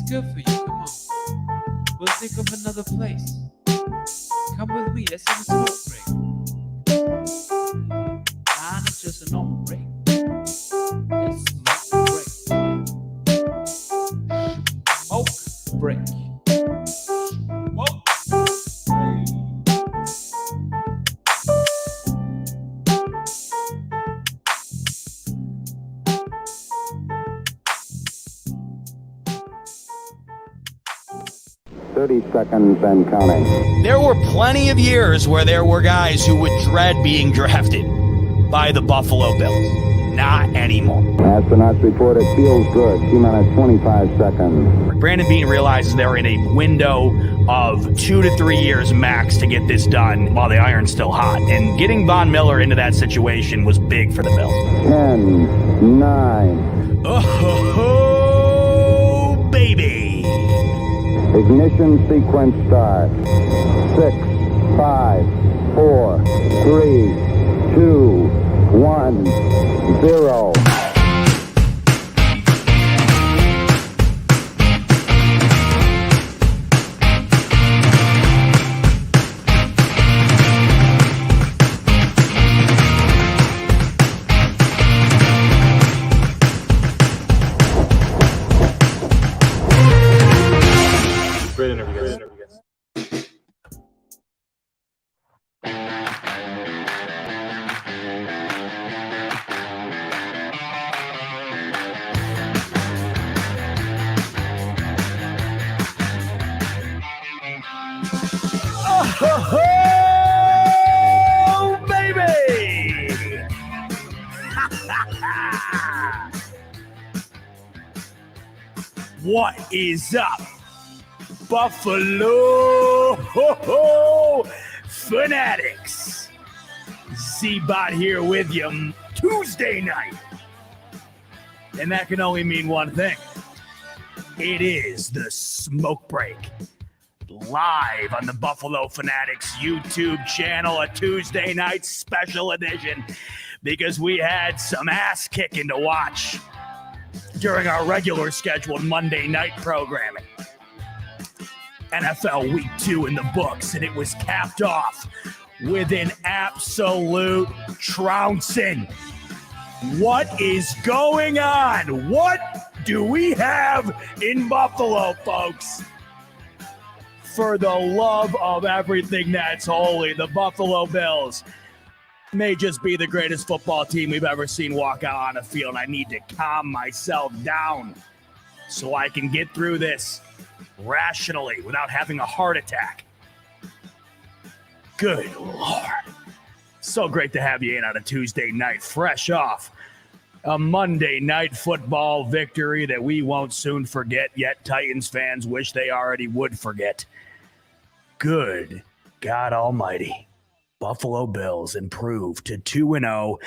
good for you. Come on. We'll think of another place. Come with me. Let's have a smoke break. Nah, it's just a normal break. It's smoke break. Smoke break. Smoke. 30 seconds and counting. There were plenty of years where there were guys who would dread being drafted by the Buffalo Bills. Not anymore. Astronauts report it feels good. T-minus 25 seconds. Brandon Beane realizes they're in a window of 2 to 3 years max to get this done while the iron's still hot. And getting Von Miller into that situation was big for the Bills. 10, 9. Oh, baby. Ignition sequence start. 6, 5, 4, 3, 2, 1, 0. Great interview, guys. Oh, baby! What is up, Buffalo Fanatics? Z-Bot here with you Tuesday night. And that can only mean one thing. It is the smoke break. Live on the Buffalo Fanatics YouTube channel, a Tuesday night special edition, because we had some ass kicking to watch during our regular scheduled Monday night programming. NFL Week 2 in the books, and it was capped off with an absolute trouncing. What is going on? What do we have in Buffalo, folks? For the love of everything that's holy, the Buffalo Bills may just be the greatest football team we've ever seen walk out on a field. I need to calm myself down so I can get through this rationally without having a heart attack. Good Lord. So great to have you in on a Tuesday night, fresh off a Monday night football victory that we won't soon forget, yet Titans fans wish they already would forget. Good God Almighty. Buffalo Bills improved to 2-0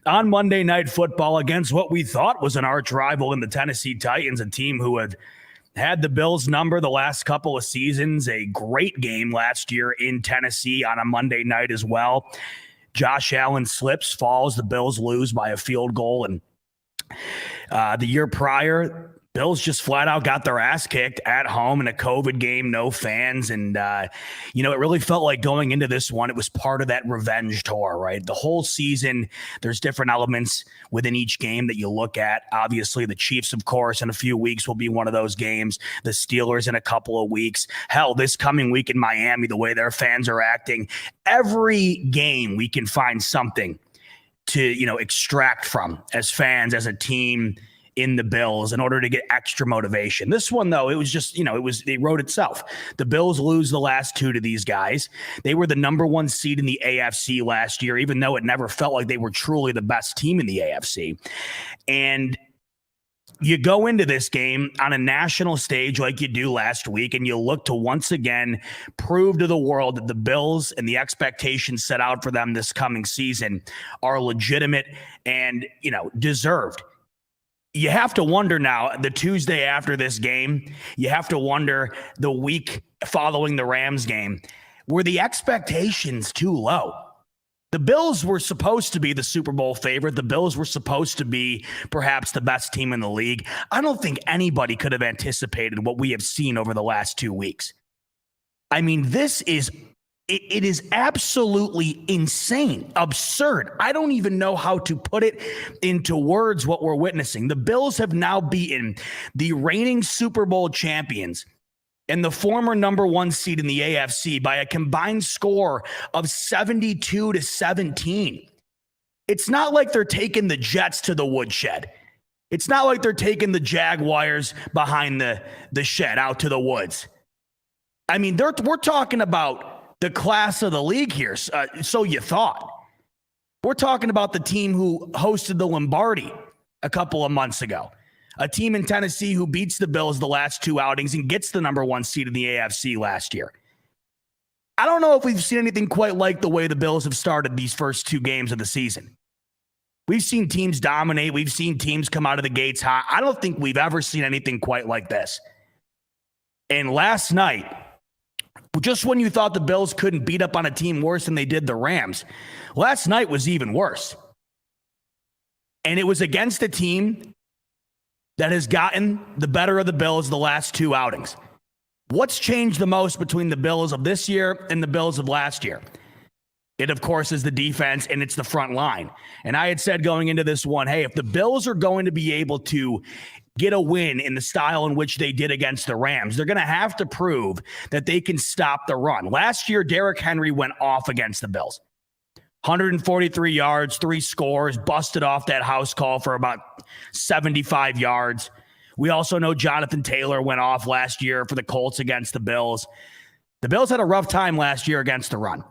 on Monday Night Football against what we thought was an arch rival in the Tennessee Titans, a team who had the Bills number the last couple of seasons, a great game last year in Tennessee on a Monday night as well. Josh Allen slips, falls, the Bills lose by a field goal, and the year prior, Bills just flat out got their ass kicked at home in a COVID game, no fans. And, it really felt like going into this one, it was part of that revenge tour, right? The whole season, there's different elements within each game that you look at. Obviously, the Chiefs, of course, in a few weeks will be one of those games. The Steelers in a couple of weeks. Hell, this coming week in Miami, the way their fans are acting. Every game we can find something to, extract from as fans, as a team, in the Bills in order to get extra motivation. This one, though, it was just, they wrote itself. The Bills lose the last two to these guys. They were the number one seed in the AFC last year, even though it never felt like they were truly the best team in the AFC. And you go into this game on a national stage like you do last week, and you look to once again prove to the world that the Bills and the expectations set out for them this coming season are legitimate and, deserved. You have to wonder now, the Tuesday after this game, you have to wonder the week following the Rams game, were the expectations too low? The Bills were supposed to be the Super Bowl favorite. The Bills were supposed to be perhaps the best team in the league. I don't think anybody could have anticipated what we have seen over the last 2 weeks. I mean, it is absolutely insane, absurd. I don't even know how to put it into words what we're witnessing. The Bills have now beaten the reigning Super Bowl champions and the former number 1 seed in the AFC by a combined score of 72-17. It's not like they're taking the Jets to the woodshed. It's not like they're taking the Jaguars behind the shed out to the woods. I mean, we're talking about the class of the league here, so you thought. We're talking about the team who hosted the Lombardi a couple of months ago. A team in Tennessee who beats the Bills the last 2 outings and gets the number 1 seed in the AFC last year. I don't know if we've seen anything quite like the way the Bills have started these first 2 games of the season. We've seen teams dominate. We've seen teams come out of the gates hot. I don't think we've ever seen anything quite like this. And last night, just when you thought the Bills couldn't beat up on a team worse than they did the Rams, last night was even worse. And it was against a team that has gotten the better of the Bills the last 2 outings. What's changed the most between the Bills of this year and the Bills of last year? It, of course, is the defense, and it's the front line. And I had said going into this one, hey, if the Bills are going to be able to get a win in the style in which they did against the Rams, they're going to have to prove that they can stop the run. Last year, Derrick Henry went off against the Bills. 143 yards, 3 scores, busted off that house call for about 75 yards. We also know Jonathan Taylor went off last year for the Colts against the Bills. The Bills had a rough time last year against the run.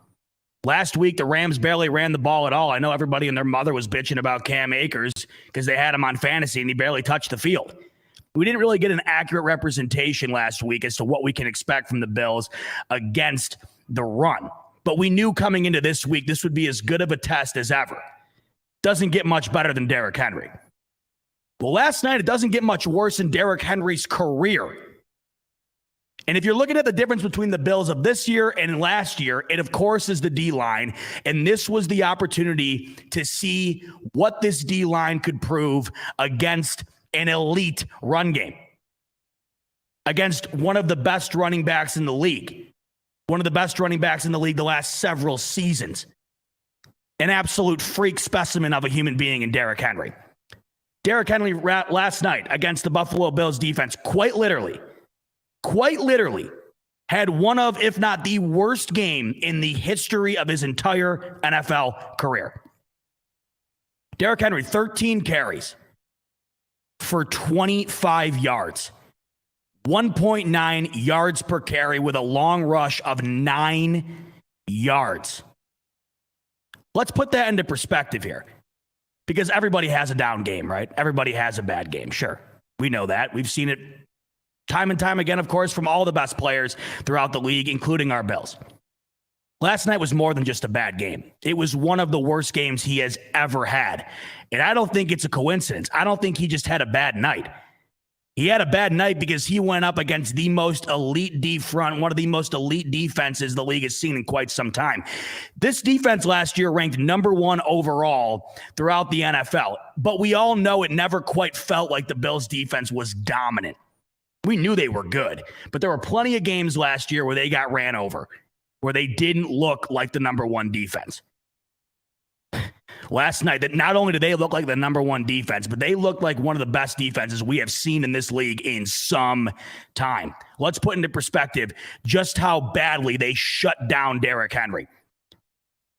Last week, the Rams barely ran the ball at all. I know everybody and their mother was bitching about Cam Akers because they had him on fantasy and he barely touched the field. We didn't really get an accurate representation last week as to what we can expect from the Bills against the run. But we knew coming into this week, this would be as good of a test as ever. Doesn't get much better than Derrick Henry. Well, last night, it doesn't get much worse in Derrick Henry's career. And if you're looking at the difference between the Bills of this year and last year, it, of course, is the D-line. And this was the opportunity to see what this D-line could prove against an elite run game, against one of the best running backs in the league. One of the best running backs in the league the last several seasons. An absolute freak specimen of a human being in Derrick Henry. Derrick Henry last night against the Buffalo Bills defense, quite literally, had one of, if not the worst game in the history of his entire NFL career. Derrick Henry, 13 carries for 25 yards. 1.9 yards per carry with a long rush of 9 yards. Let's put that into perspective here, because everybody has a down game, right? Everybody has a bad game. Sure. We know that. We've seen it time and time again, of course, from all the best players throughout the league, including our Bills. Last night was more than just a bad game. It was one of the worst games he has ever had. And I don't think it's a coincidence. I don't think he just had a bad night. He had a bad night because he went up against the most elite D front, one of the most elite defenses the league has seen in quite some time. This defense last year ranked number 1 overall throughout the NFL, but we all know it never quite felt like the Bills defense was dominant. We knew they were good, but there were plenty of games last year where they got ran over, where they didn't look like the number 1 defense. Last night, that not only did they look like the number 1 defense, but they looked like one of the best defenses we have seen in this league in some time. Let's put into perspective just how badly they shut down Derrick Henry.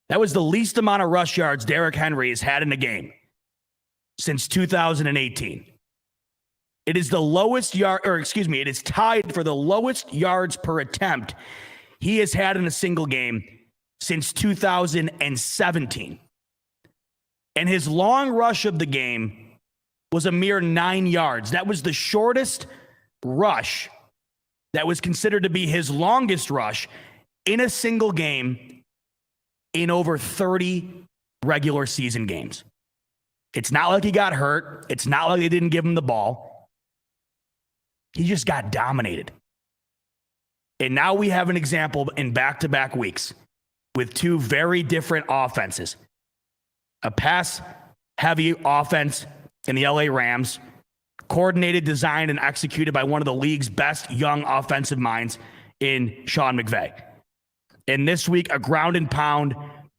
That was the least amount of rush yards Derrick Henry has had in a game since 2018. It is the lowest it is tied for the lowest yards per attempt he has had in a single game since 2017. And his long rush of the game was a mere 9 yards. That was the shortest rush that was considered to be his longest rush in a single game in over 30 regular season games. It's not like he got hurt. It's not like they didn't give him the ball. He just got dominated. And now we have an example in back-to-back weeks with two very different offenses. A pass-heavy offense in the LA Rams, coordinated, designed, and executed by one of the league's best young offensive minds in Sean McVay. And this week, a ground and pound,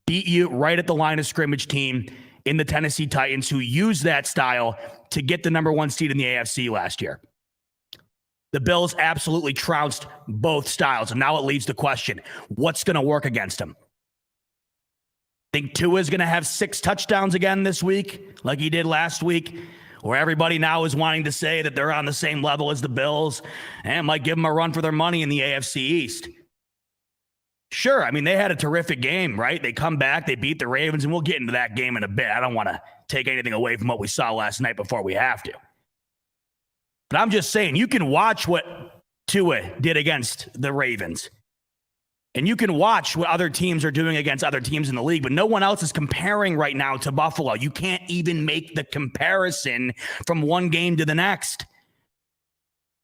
beat you right at the line of scrimmage team in the Tennessee Titans, who used that style to get the number one seed in the AFC last year. The Bills absolutely trounced both styles, and now it leaves the question, what's going to work against them? Think Tua is going to have 6 touchdowns again this week, like he did last week, where everybody now is wanting to say that they're on the same level as the Bills and might give them a run for their money in the AFC East. Sure, I mean, they had a terrific game, right? They come back, they beat the Ravens, and we'll get into that game in a bit. I don't want to take anything away from what we saw last night before we have to. But I'm just saying, you can watch what Tua did against the Ravens. And you can watch what other teams are doing against other teams in the league, but no one else is comparing right now to Buffalo. You can't even make the comparison from one game to the next.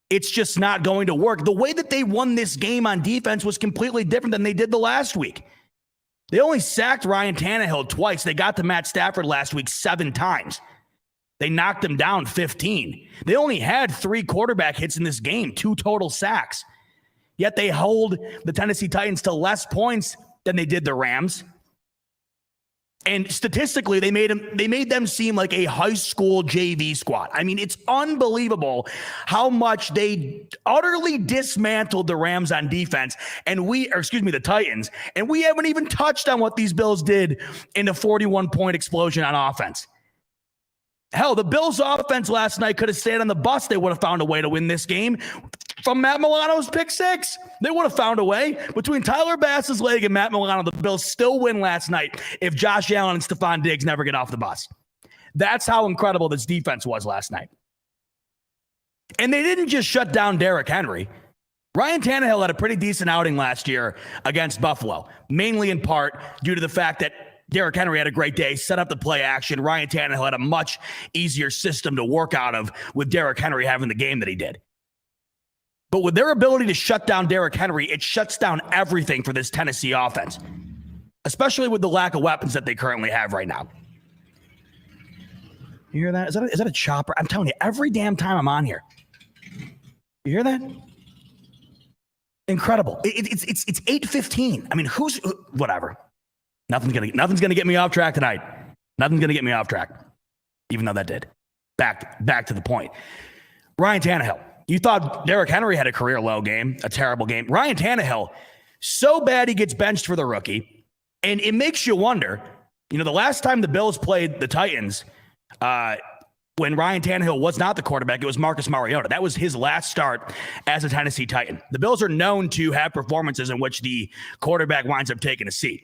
It's just not going to work. The way that they won this game on defense was completely different than they did the last week. They only sacked Ryan Tannehill twice. They got to Matt Stafford last week 7 times. They knocked him down 15. They only had 3 quarterback hits in this game, 2 total sacks. Yet they hold the Tennessee Titans to less points than they did the Rams. And statistically, they made them seem like a high school JV squad. I mean, it's unbelievable how much they utterly dismantled the Rams on defense, the Titans, and we haven't even touched on what these Bills did in a 41-point explosion on offense. Hell, the Bills' offense last night could have stayed on the bus. They would have found a way to win this game. From Matt Milano's pick 6, they would have found a way. Between Tyler Bass's leg and Matt Milano, the Bills still win last night if Josh Allen and Stefon Diggs never get off the bus. That's how incredible this defense was last night. And they didn't just shut down Derrick Henry. Ryan Tannehill had a pretty decent outing last year against Buffalo, mainly in part due to the fact that Derrick Henry had a great day, set up the play action. Ryan Tannehill had a much easier system to work out of with Derrick Henry having the game that he did. But with their ability to shut down Derrick Henry, it shuts down everything for this Tennessee offense, especially with the lack of weapons that they currently have right now. You hear that? Is that a chopper? I'm telling you, every damn time I'm on here. You hear that? Incredible. It's 8:15. I mean, whatever. Nothing's gonna get me off track tonight. Nothing's gonna get me off track, even though that did. Back to the point. Ryan Tannehill. You thought Derrick Henry had a career low game, a terrible game. Ryan Tannehill, so bad he gets benched for the rookie, and it makes you wonder. You know, the last time the Bills played the Titans, when Ryan Tannehill was not the quarterback, it was Marcus Mariota. That was his last start as a Tennessee Titan. The Bills are known to have performances in which the quarterback winds up taking a seat.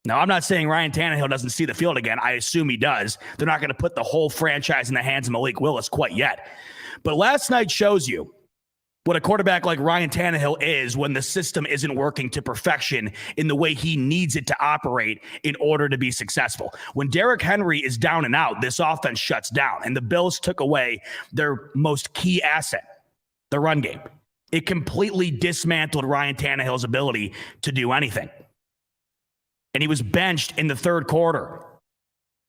Now, I'm not saying Ryan Tannehill doesn't see the field again. I assume he does. They're not going to put the whole franchise in the hands of Malik Willis quite yet. But last night shows you what a quarterback like Ryan Tannehill is when the system isn't working to perfection in the way he needs it to operate in order to be successful. When Derrick Henry is down and out, this offense shuts down, and the Bills took away their most key asset, the run game. It completely dismantled Ryan Tannehill's ability to do anything. And he was benched in the third quarter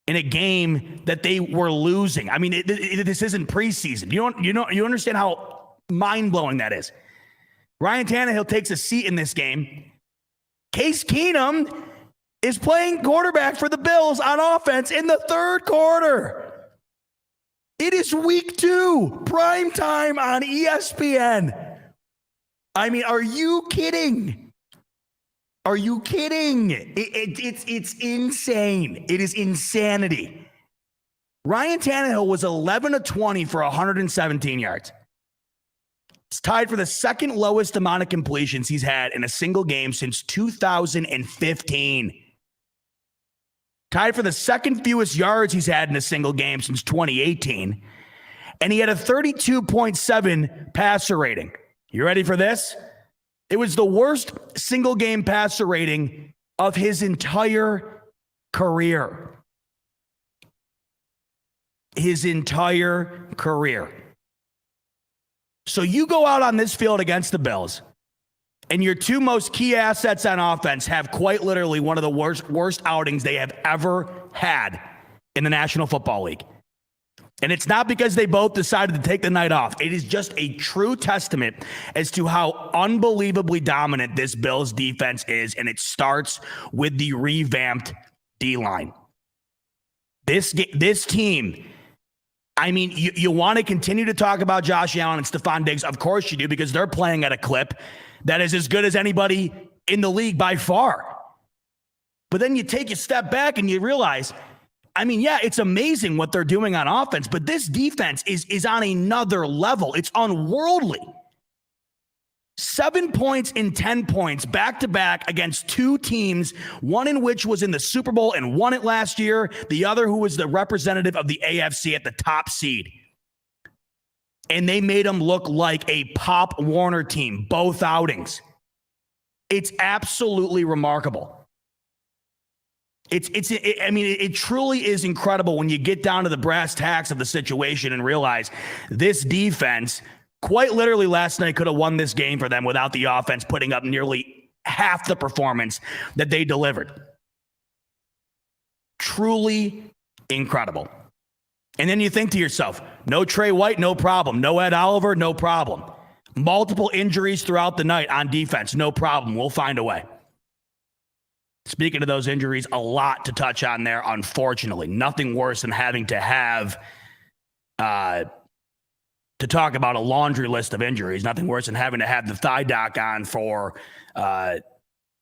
in a game that they were losing. I mean, this isn't preseason. You understand how mind-blowing that is. Ryan Tannehill takes a seat in this game. Case Keenum is playing quarterback for the Bills on offense in the third quarter. It is week 2, primetime on ESPN. I mean, are you kidding? Are you kidding? It's insane. It is insanity. Ryan Tannehill was 11 of 20 for 117 yards. It's tied for the second lowest amount of completions he's had in a single game since 2015. Tied for the second fewest yards he's had in a single game since 2018. And he had a 32.7 passer rating. You ready for this? It was the worst single game passer rating of his entire career. His entire career. So you go out on this field against the Bills and your two most key assets on offense have quite literally one of the worst outings they have ever had in the National Football League. And it's not because they both decided to take the night off. It is just a true testament as to how unbelievably dominant this Bills defense is, and it starts with the revamped D-line. This team, I mean, you want to continue to talk about Josh Allen and Stefon Diggs. Of course you do, because they're playing at a clip that is as good as anybody in the league by far. But then you take a step back and you realize, I mean, yeah, it's amazing what they're doing on offense, but this defense is on another level. It's unworldly. 7 points and 10 points back-to-back against two teams, one in which was in the Super Bowl and won it last year, the other who was the representative of the AFC at the top seed. And they made them look like a Pop Warner team, both outings. It's absolutely remarkable. It truly is incredible when you get down to the brass tacks of the situation and realize this defense, quite literally last night, could have won this game for them without the offense putting up nearly half the performance that they delivered. Truly incredible. And then you think to yourself, no Trey White, no problem. No Ed Oliver, no problem. Multiple injuries throughout the night on defense, no problem. We'll find a way. Speaking of those injuries, a lot to touch on there, unfortunately. Nothing worse than having to have to talk about a laundry list of injuries. Nothing worse than having to have the thigh doc on for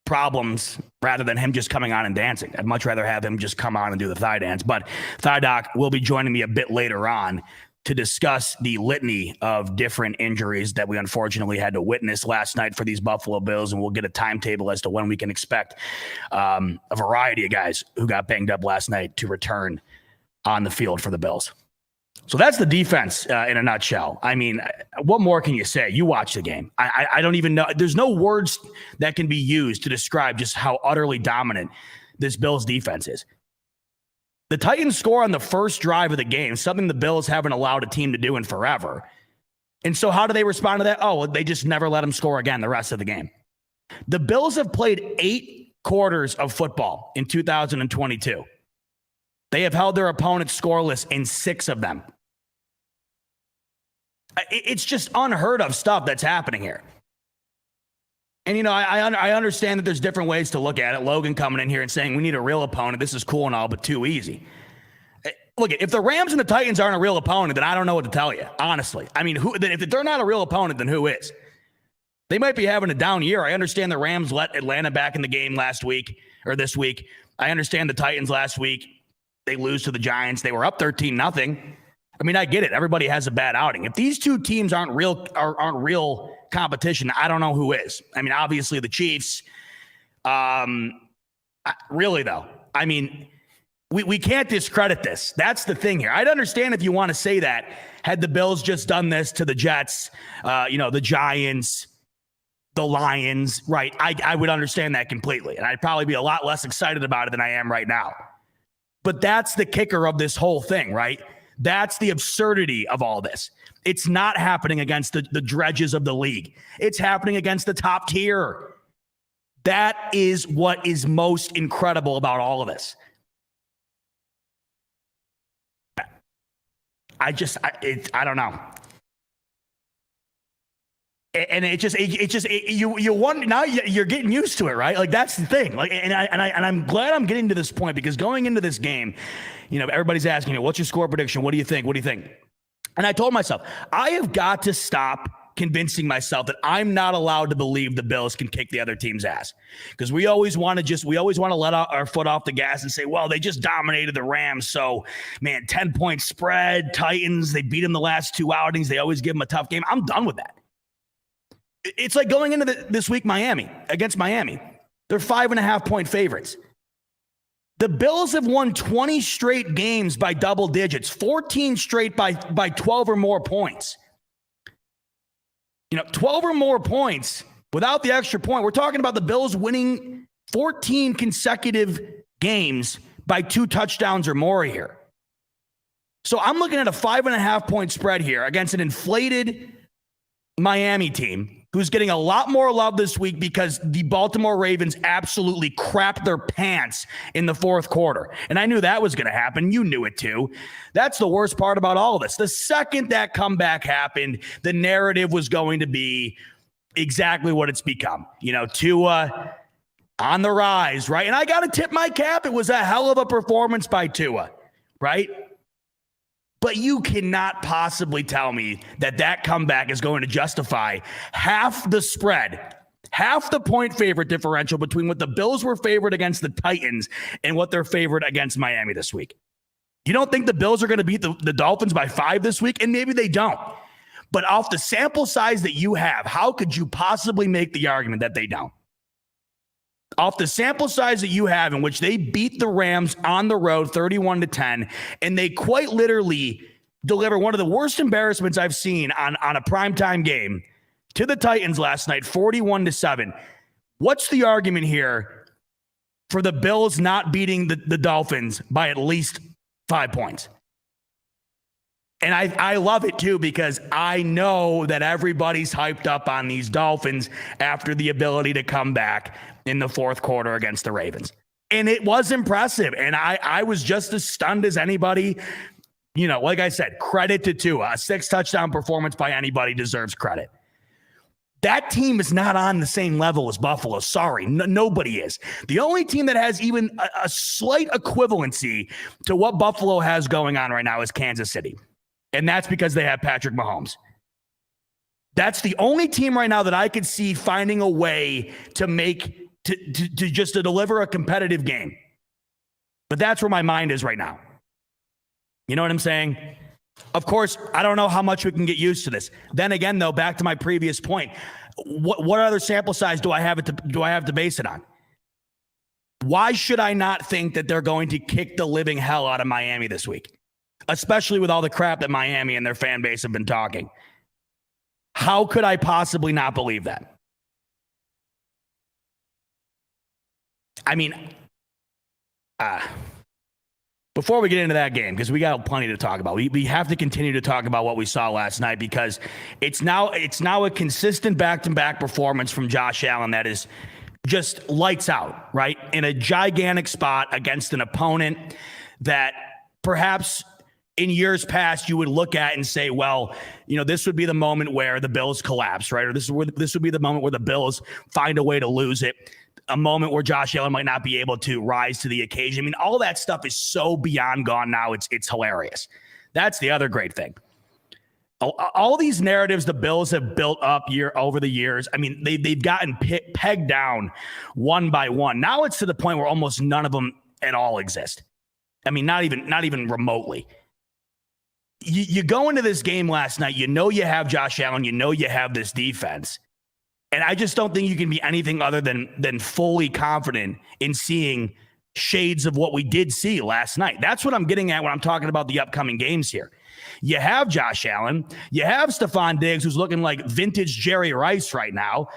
problems rather than him just coming on and dancing. I'd much rather have him just come on and do the thigh dance. But thigh doc will be joining me a bit later on to discuss the litany of different injuries that we unfortunately had to witness last night for these Buffalo Bills, and we'll get a timetable as to when we can expect a variety of guys who got banged up last night to return on the field for the Bills. So that's the defense in a nutshell. I mean, what more can you say? You watch the game. I don't even know. There's no words that can be used to describe just how utterly dominant this Bills defense is. The Titans score on the first drive of the game, something the Bills haven't allowed a team to do in forever. And so how do they respond to that? Oh, well, they just never let them score again the rest of the game. The Bills have played 8 quarters of football in 2022. They have held their opponents scoreless in 6 of them. It's just unheard of stuff that's happening here. And, you know, I understand that there's different ways to look at it. Logan coming in here and saying we need a real opponent. This is cool and all, but too easy. Look, if the Rams and the Titans aren't a real opponent, then I don't know what to tell you, honestly. I mean, if they're not a real opponent, then who is? They might be having a down year. I understand the Rams let Atlanta back in the game last week or this week. I understand the Titans last week. They lose to the Giants. They were up 13-0. I mean, I get it. Everybody has a bad outing. If these two teams aren't real competition, I don't know who is. I mean, obviously the Chiefs. Really, though, I mean, we can't discredit this. That's the thing here. I'd understand if you want to say that had the Bills just done this to the Jets, the Giants, the Lions, right? I would understand that completely. And I'd probably be a lot less excited about it than I am right now. But that's the kicker of this whole thing, right? That's the absurdity of all this. It's not happening against the dredges of the league. It's happening against the top tier. That is what is most incredible about all of this. I don't know. And you wonder, now you're getting used to it, right? Like, that's the thing. Like, and I'm glad I'm getting to this point, because going into this game, everybody's asking, what's your score prediction? What do you think? What do you think? And I told myself, I have got to stop convincing myself that I'm not allowed to believe the Bills can kick the other team's ass. Because we always want to let our foot off the gas and say, well, they just dominated the Rams. So, man, 10-point spread, Titans, they beat them the last 2 outings. They always give them a tough game. I'm done with that. It's like going into this week against Miami. They're 5.5-point favorites. The Bills have won 20 straight games by double digits, 14 straight by 12 or more points. 12 or more points without the extra point. We're talking about the Bills winning 14 consecutive games by 2 touchdowns or more here. So I'm looking at a 5.5-point spread here against an inflated Miami team who's getting a lot more love this week because the Baltimore Ravens absolutely crapped their pants in the fourth quarter. And I knew that was going to happen. You knew it too. That's the worst part about all of this. The second that comeback happened, the narrative was going to be exactly what it's become. Tua on the rise, right? And I got to tip my cap. It was a hell of a performance by Tua, right? But you cannot possibly tell me that comeback is going to justify half the spread, half the point favorite differential between what the Bills were favored against the Titans and what they're favored against Miami this week. You don't think the Bills are going to beat the Dolphins by 5 this week? And maybe they don't. But off the sample size that you have, how could you possibly make the argument that they don't? Off the sample size that you have, in which they beat the Rams on the road 31-10, and they quite literally deliver one of the worst embarrassments I've seen on a primetime game to the Titans last night, 41-7. What's the argument here for the Bills not beating the Dolphins by at least 5 points? And I love it too, because I know that everybody's hyped up on these Dolphins after the ability to come back in the fourth quarter against the Ravens. And it was impressive. And I was just as stunned as anybody. Like I said, credit to Tua. A 6-touchdown performance by anybody deserves credit. That team is not on the same level as Buffalo. Sorry, nobody is. The only team that has even a slight equivalency to what Buffalo has going on right now is Kansas City. And that's because they have Patrick Mahomes. That's the only team right now that I could see finding a way to make to deliver a competitive game. But that's where my mind is right now. You know what I'm saying? Of course, I don't know how much we can get used to this. Then again, though, back to my previous point, what other sample size do I have to base it on? Why should I not think that they're going to kick the living hell out of Miami this week? Especially with all the crap that Miami and their fan base have been talking. How could I possibly not believe that? I mean, before we get into that game, because we got plenty to talk about, we have to continue to talk about what we saw last night, because it's now a consistent back-to-back performance from Josh Allen that is just lights out, right? In a gigantic spot against an opponent that perhaps in years past you would look at and say, well, this would be the moment where the Bills collapse, right? Or this would be the moment where the Bills find a way to lose it. A moment where Josh Allen might not be able to rise to the occasion. I mean, all that stuff is so beyond gone now. It's hilarious. That's the other great thing. All these narratives the Bills have built up over the years. I mean, they've gotten pegged down one by one. Now it's to the point where almost none of them at all exist. I mean, not even remotely. You go into this game last night, you have Josh Allen, you have this defense. And I just don't think you can be anything other than fully confident in seeing shades of what we did see last night. That's what I'm getting at when I'm talking about the upcoming games here. You have Josh Allen. You have Stefon Diggs, who's looking like vintage Jerry Rice right now.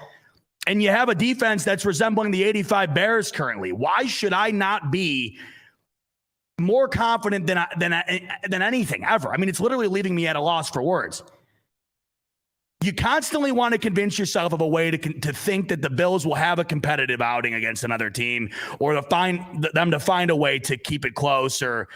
And you have a defense that's resembling the 85 Bears currently. Why should I not be more confident than anything ever? I mean, it's literally leaving me at a loss for words. You constantly want to convince yourself of a way to think that the Bills will have a competitive outing against another team, or to find a way to keep it close or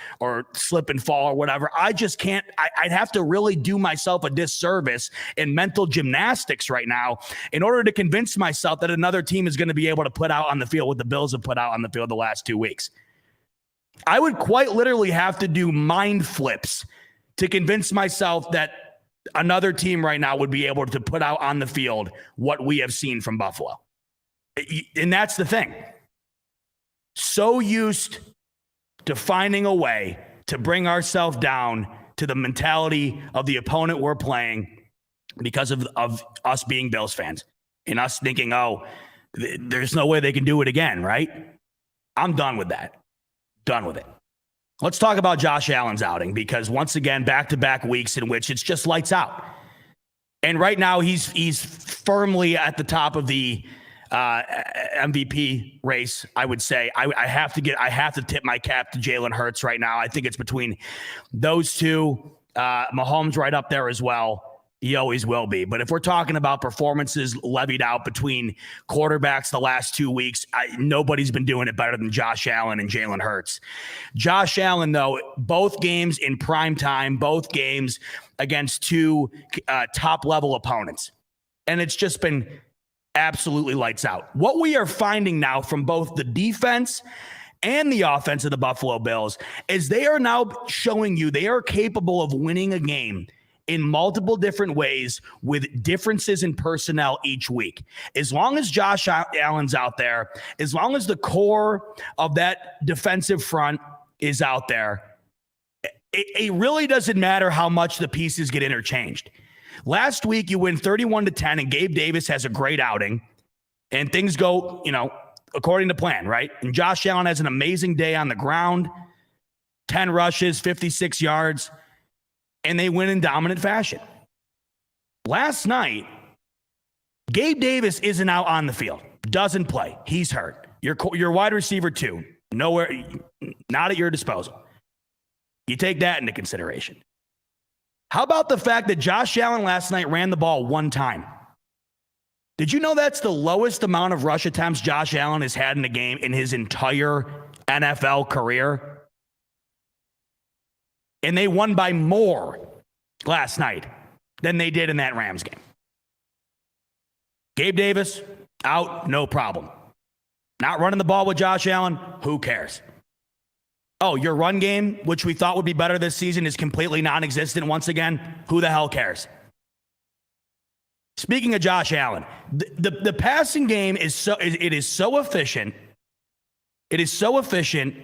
slip and fall or whatever. I just can't. I'd have to really do myself a disservice in mental gymnastics right now in order to convince myself that another team is going to be able to put out on the field what the Bills have put out on the field the last 2 weeks. I would quite literally have to do mind flips to convince myself that another team right now would be able to put out on the field what we have seen from Buffalo. And that's the thing. So used to finding a way to bring ourselves down to the mentality of the opponent we're playing because of us being Bills fans and us thinking, oh, there's no way they can do it again, right? I'm done with that. Done with it. Let's talk about Josh Allen's outing, because once again, back-to-back weeks in which it's just lights out. And right now he's firmly at the top of the MVP race, I would say. I have to tip my cap to Jalen Hurts right now. I think it's between those two. Mahomes right up there as well. He always will be. But if we're talking about performances levied out between quarterbacks the last 2 weeks, nobody's been doing it better than Josh Allen and Jalen Hurts. Josh Allen, though, both games in prime time, both games against two top-level opponents. And it's just been absolutely lights out. What we are finding now from both the defense and the offense of the Buffalo Bills is they are now showing you they are capable of winning a game in multiple different ways with differences in personnel each week. As long as Josh Allen's out there, as long as the core of that defensive front is out there, it really doesn't matter how much the pieces get interchanged. Last week, you win 31-10, and Gabe Davis has a great outing, and things go, according to plan, right? And Josh Allen has an amazing day on the ground, 10 rushes, 56 yards, and they win in dominant fashion. Last night, Gabe Davis isn't out on the field, doesn't play. He's hurt. Your wide receiver, too, nowhere, not at your disposal. You take that into consideration. How about the fact that Josh Allen last night ran the ball one time? Did you know that's the lowest amount of rush attempts Josh Allen has had in a game in his entire NFL career? And they won by more last night than they did in that Rams game. Gabe Davis, out, no problem. Not running the ball with Josh Allen, who cares? Oh, your run game, which we thought would be better this season, is completely non-existent once again. Who the hell cares? Speaking of Josh Allen, the passing game is so efficient. It is so efficient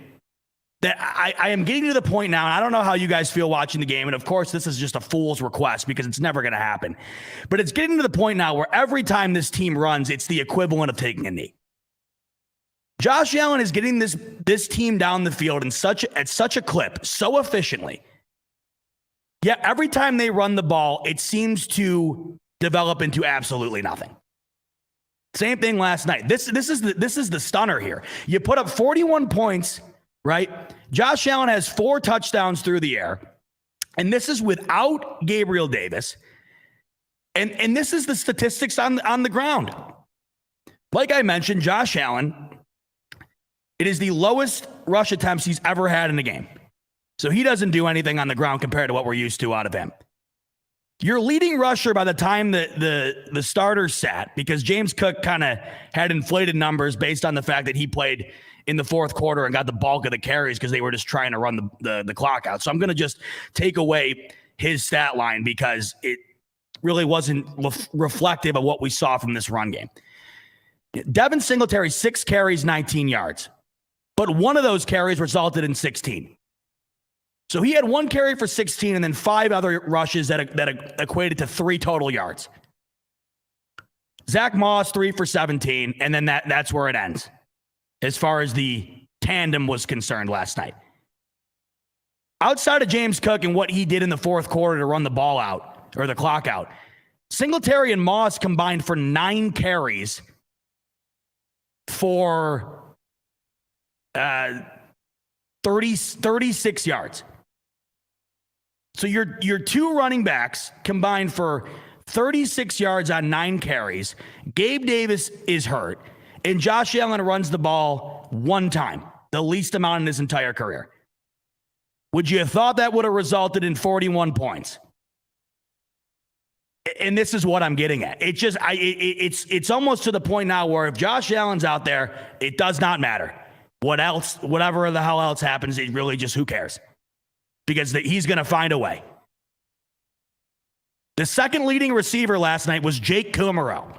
that I am getting to the point now, and I don't know how you guys feel watching the game, and of course this is just a fool's request because it's never going to happen. But it's getting to the point now where every time this team runs, it's the equivalent of taking a knee. Josh Allen is getting this team down the field at such a clip, so efficiently. Yet every time they run the ball, it seems to develop into absolutely nothing. Same thing last night. This is the stunner here. You put up 41 points, right? Josh Allen has 4 touchdowns through the air, and this is without Gabriel Davis. And this is the statistics on the ground. Like I mentioned, Josh Allen, it is the lowest rush attempts he's ever had in a game. So he doesn't do anything on the ground compared to what we're used to out of him. Your leading rusher by the time the starters sat, because James Cook kind of had inflated numbers based on the fact that he played in the fourth quarter and got the bulk of the carries because they were just trying to run the clock out. So I'm going to just take away his stat line because it really wasn't reflective of what we saw from this run game. Devin Singletary, 6 carries, 19 yards. But one of those carries resulted in 16. So he had 1 carry for 16 and then 5 other rushes that equated to 3 total yards. Zach Moss, 3 for 17, and then that's where it ends as far as the tandem was concerned last night. Outside of James Cook and what he did in the fourth quarter to run the ball out, or the clock out, Singletary and Moss combined for 9 carries for 36 yards. So your 2 running backs combined for 36 yards on 9 carries. Gabe Davis is hurt, and Josh Allen runs the ball 1 time, the least amount in his entire career. Would you have thought that would have resulted in 41 points? And this is what I'm getting at. It's almost to the point now where if Josh Allen's out there, it does not matter. Whatever the hell else happens, it really just, who cares? Because he's going to find a way. The second leading receiver last night was Jake Kummerow.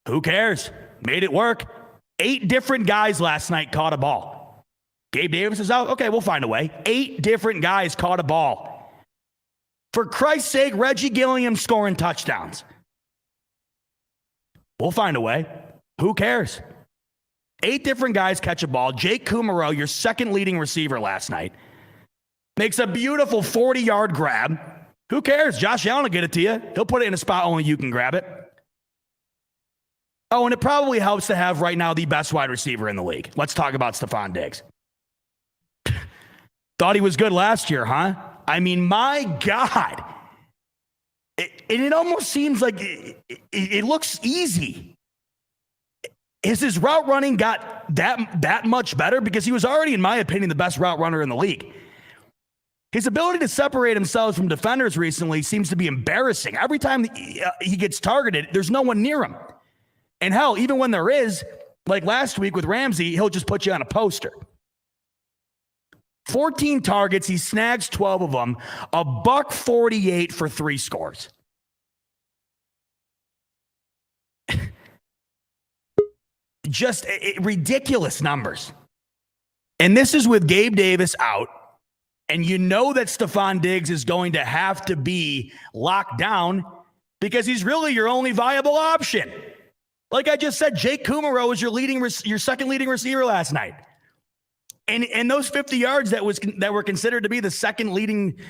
Who cares? Made it work. 8 different guys last night caught a ball. Gabe Davis is out. Okay, we'll find a way. 8 different guys caught a ball. For Christ's sake, Reggie Gilliam scoring touchdowns. We'll find a way. Who cares? 8 different guys catch a ball. Jake Kummerow, your second leading receiver last night, makes a beautiful 40-yard grab. Who cares? Josh Allen will get it to you. He'll put it in a spot only you can grab it. Oh, and it probably helps to have right now the best wide receiver in the league. Let's talk about Stefon Diggs. Thought he was good last year, huh? I mean, my God. it almost seems like it looks easy. Has his route running got that much better? Because he was already, in my opinion, the best route runner in the league. His ability to separate himself from defenders recently seems to be embarrassing. Every time he gets targeted, there's no one near him. And hell, even when there is, like last week with Ramsey, he'll just put you on a poster. 14 targets, he snags 12 of them, $148 for 3 scores. Just ridiculous numbers. And this is with Gabe Davis out. And you know that Stefon Diggs is going to have to be locked down because he's really your only viable option. Like I just said, Jake Kumaro was your second leading receiver last night. And those 50 yards that were considered to be the second leading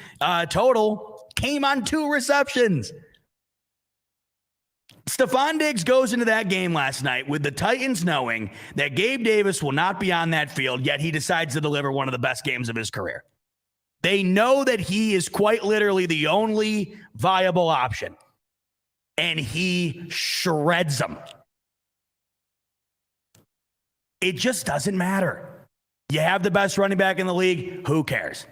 total came on 2 receptions. Stefon Diggs goes into that game last night with the Titans knowing that Gabe Davis will not be on that field, yet he decides to deliver one of the best games of his career. They know that he is quite literally the only viable option, and he shreds them. It just doesn't matter. You have the best running back in the league. Who cares?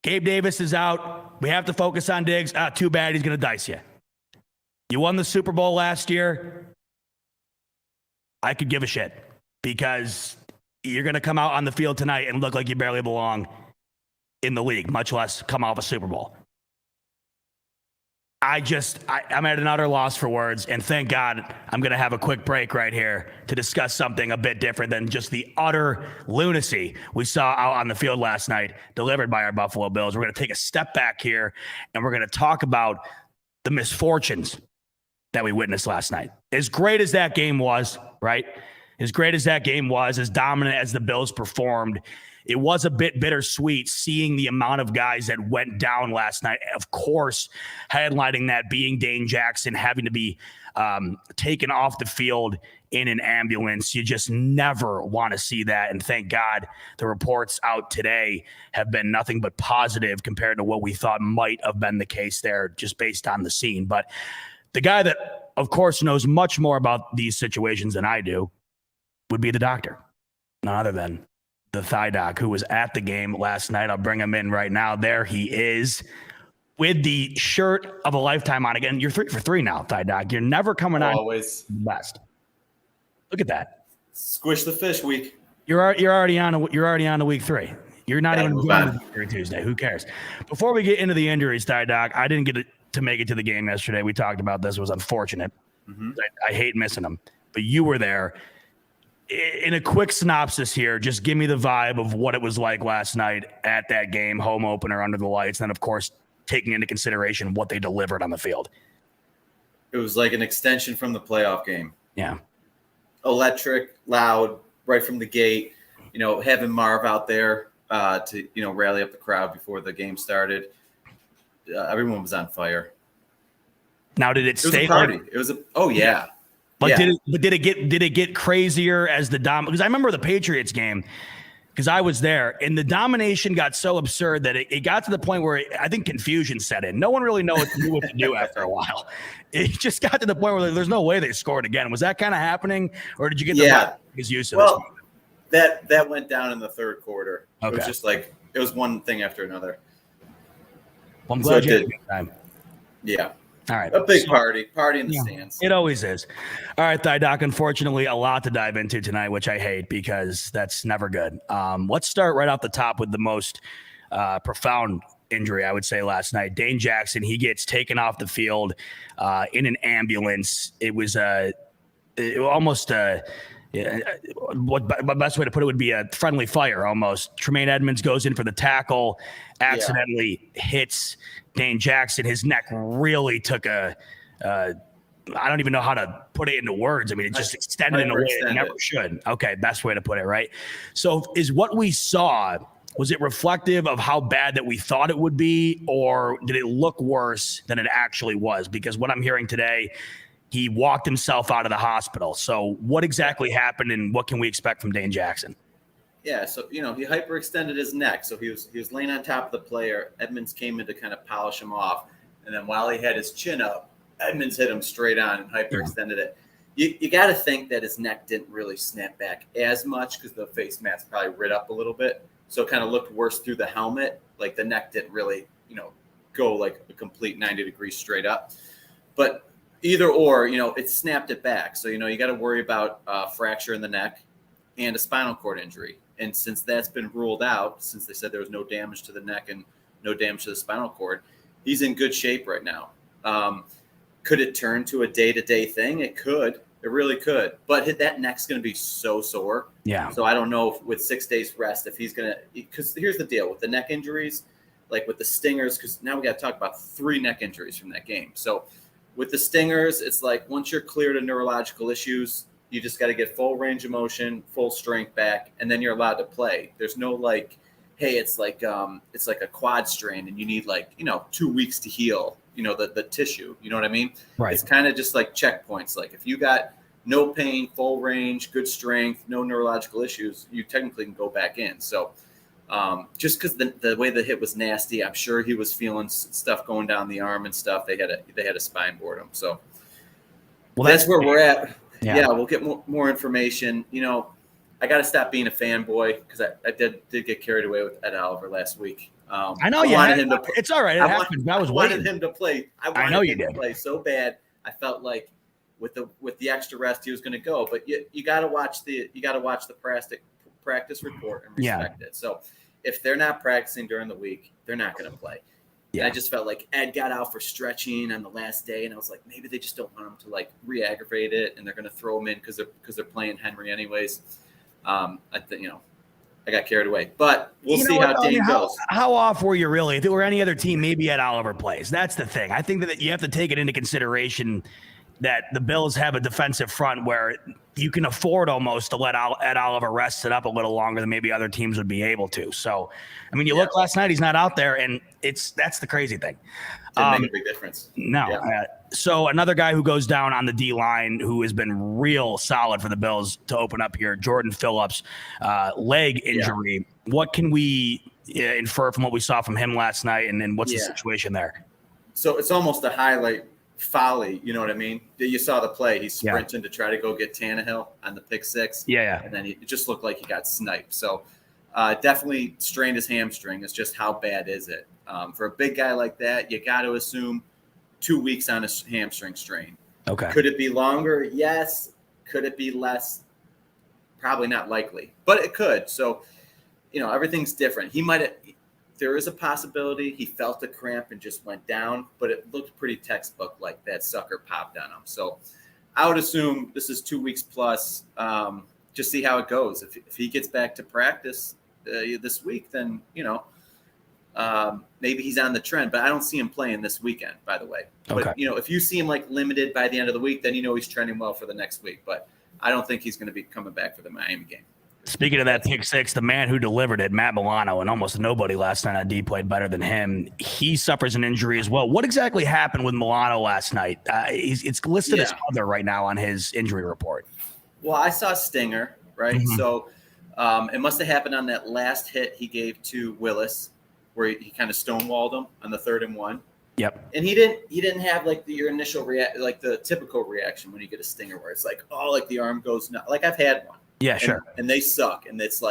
Gabe Davis is out. We have to focus on Diggs. Too bad. He's going to dice you. You won the Super Bowl last year. I could give a shit because you're going to come out on the field tonight and look like you barely belong in the league, much less come off a Super Bowl. I'm at an utter loss for words, and thank God I'm going to have a quick break right here to discuss something a bit different than just the utter lunacy we saw out on the field last night delivered by our Buffalo Bills. We're going to take a step back here, and we're going to talk about the misfortunes that we witnessed last night. As great as that game was, right? As great as that game was, as dominant as the Bills performed, it was a bit bittersweet seeing the amount of guys that went down last night. Of course, headlining that being Dane Jackson having to be taken off the field in an ambulance. You just never want to see that. And thank God the reports out today have been nothing but positive compared to what we thought might have been the case there just based on the scene. But the guy that, of course, knows much more about these situations than I do would be the doctor, none other than the Thigh Doc, who was at the game last night. I'll bring him in right now. There he is with the shirt of a lifetime on again. You're 3 for 3 now, Thigh Doc. You're never coming on. Always Best. Look at that. Squish the fish week. You're already on to week 3. You're not even going to Tuesday. Who cares? Before we get into the injuries, Thigh Doc, I didn't get to make it to the game yesterday. We talked about this. It was unfortunate. Mm-hmm. I hate missing them. But you were there. In a quick synopsis here, just give me the vibe of what it was like last night at that game, home opener under the lights, and then, of course, taking into consideration what they delivered on the field. It was like an extension from the playoff game. Yeah. Electric, loud, right from the gate. You know, having Marv out there to, rally up the crowd before the game started. Everyone was on fire. Now, did it stay? It was a party. It was yeah. But did it get crazier as the because I remember the Patriots game because I was there and the domination got so absurd that it got to the point where I think confusion set in. No one really knew what to do after a while. It just got to the point where there's no way they scored again. Was that kind of happening, or did you get the use of this? That went down in the third quarter. Okay. It was just like it was one thing after another. Well, I'm glad you had a good time. Yeah. All right. A big party in the stands. It always is. All right, Thigh Doc, unfortunately, a lot to dive into tonight, which I hate because that's never good. Let's start right off the top with the most profound injury, I would say, last night. Dane Jackson, he gets taken off the field in an ambulance. It was almost what best way to put it would be a friendly fire almost. Tremaine Edmonds goes in for the tackle, accidentally hits Dane Jackson. His neck really took I don't even know how to put it into words. I mean, it just extended in a way it never should. Okay, best way to put it, right? So is what we saw, was it reflective of how bad that we thought it would be, or did it look worse than it actually was? Because what I'm hearing today, he walked himself out of the hospital. So what exactly happened, and what can we expect from Dane Jackson? Yeah, so, he hyperextended his neck. So he was laying on top of the player. Edmonds came in to kind of polish him off. And then while he had his chin up, Edmonds hit him straight on and hyperextended it. You got to think that his neck didn't really snap back as much because the face mask probably rid up a little bit. So it kind of looked worse through the helmet. Like the neck didn't really, go like a complete 90 degrees straight up. But either or, it snapped it back. So, you got to worry about fracture in the neck and a spinal cord injury. And since that's been ruled out, since they said there was no damage to the neck and no damage to the spinal cord, he's in good shape right now. Could it turn to a day-to-day thing? It could. It really could. But that neck's going to be so sore. Yeah. So I don't know if with 6 days rest, if he's going to – because here's the deal. With the neck injuries, like with the stingers, because now we got to talk about 3 neck injuries from that game. So with the stingers, it's like once you're cleared of neurological issues, you just got to get full range of motion, full strength back, and then you're allowed to play. There's no like, hey, it's like a quad strain and you need 2 weeks to heal, the tissue. You know what I mean? Right. It's kind of just like checkpoints. Like if you got no pain, full range, good strength, no neurological issues, you technically can go back in. So just because the way the hit was nasty, I'm sure he was feeling stuff going down the arm and stuff. They had a spine board him. So that's where we're at. Yeah, we'll get more information. I got to stop being a fanboy because I did get carried away with Ed Oliver last week. I know you wanted him to. It's all right. It happens. I wanted him to play. I know you did. To play so bad. I felt like with the extra rest he was going to go. But you got to watch the practice report and respect it. So if they're not practicing during the week, they're not going to play. Yeah. And I just felt like Ed got out for stretching on the last day, and I was like, maybe they just don't want him to re-aggravate it, and they're going to throw him in because they're playing Henry anyways. I got carried away, but we'll see how Dane goes. How off were you really? If it were any other team, maybe Ed Oliver plays. That's the thing. I think that you have to take it into consideration that the Bills have a defensive front where you can afford almost to let Ed Oliver rest it up a little longer than maybe other teams would be able to. So, I mean, you look last night, he's not out there, and that's the crazy thing. Didn't make a big difference. No. Yeah. So another guy who goes down on the D-line who has been real solid for the Bills to open up here, Jordan Phillips, leg injury. Yeah. What can we infer from what we saw from him last night, and then what's the situation there? So it's almost a highlight folly, you know what I mean? You saw the play. He's sprinting to try to go get Tannehill on the pick six. Yeah. And then it just looked like he got sniped. So definitely strained his hamstring. It's just how bad is it? For a big guy like that, you got to assume 2 weeks on a hamstring strain. Okay. Could it be longer? Yes. Could it be less? Probably not likely, but it could. So, everything's different. There is a possibility he felt a cramp and just went down, but it looked pretty textbook like that sucker popped on him. So I would assume this is 2 weeks plus. Just see how it goes. If he gets back to practice this week, then, maybe he's on the trend, but I don't see him playing this weekend, by the way. Okay. But, if you see him limited by the end of the week, then he's trending well for the next week. But I don't think he's going to be coming back for the Miami game. Speaking of that pick six, the man who delivered it, Matt Milano, and almost nobody last night on D played better than him. He suffers an injury as well. What exactly happened with Milano last night? It's listed as other right now on his injury report. Well, I saw Stinger, right? Mm-hmm. So it must have happened on that last hit he gave to Willis, where he kind of stonewalled him on the 3rd and 1. Yep. And he didn't have your initial the typical reaction when you get a stinger where it's the arm goes nuts. I've had one. Yeah, sure. And they suck. And it's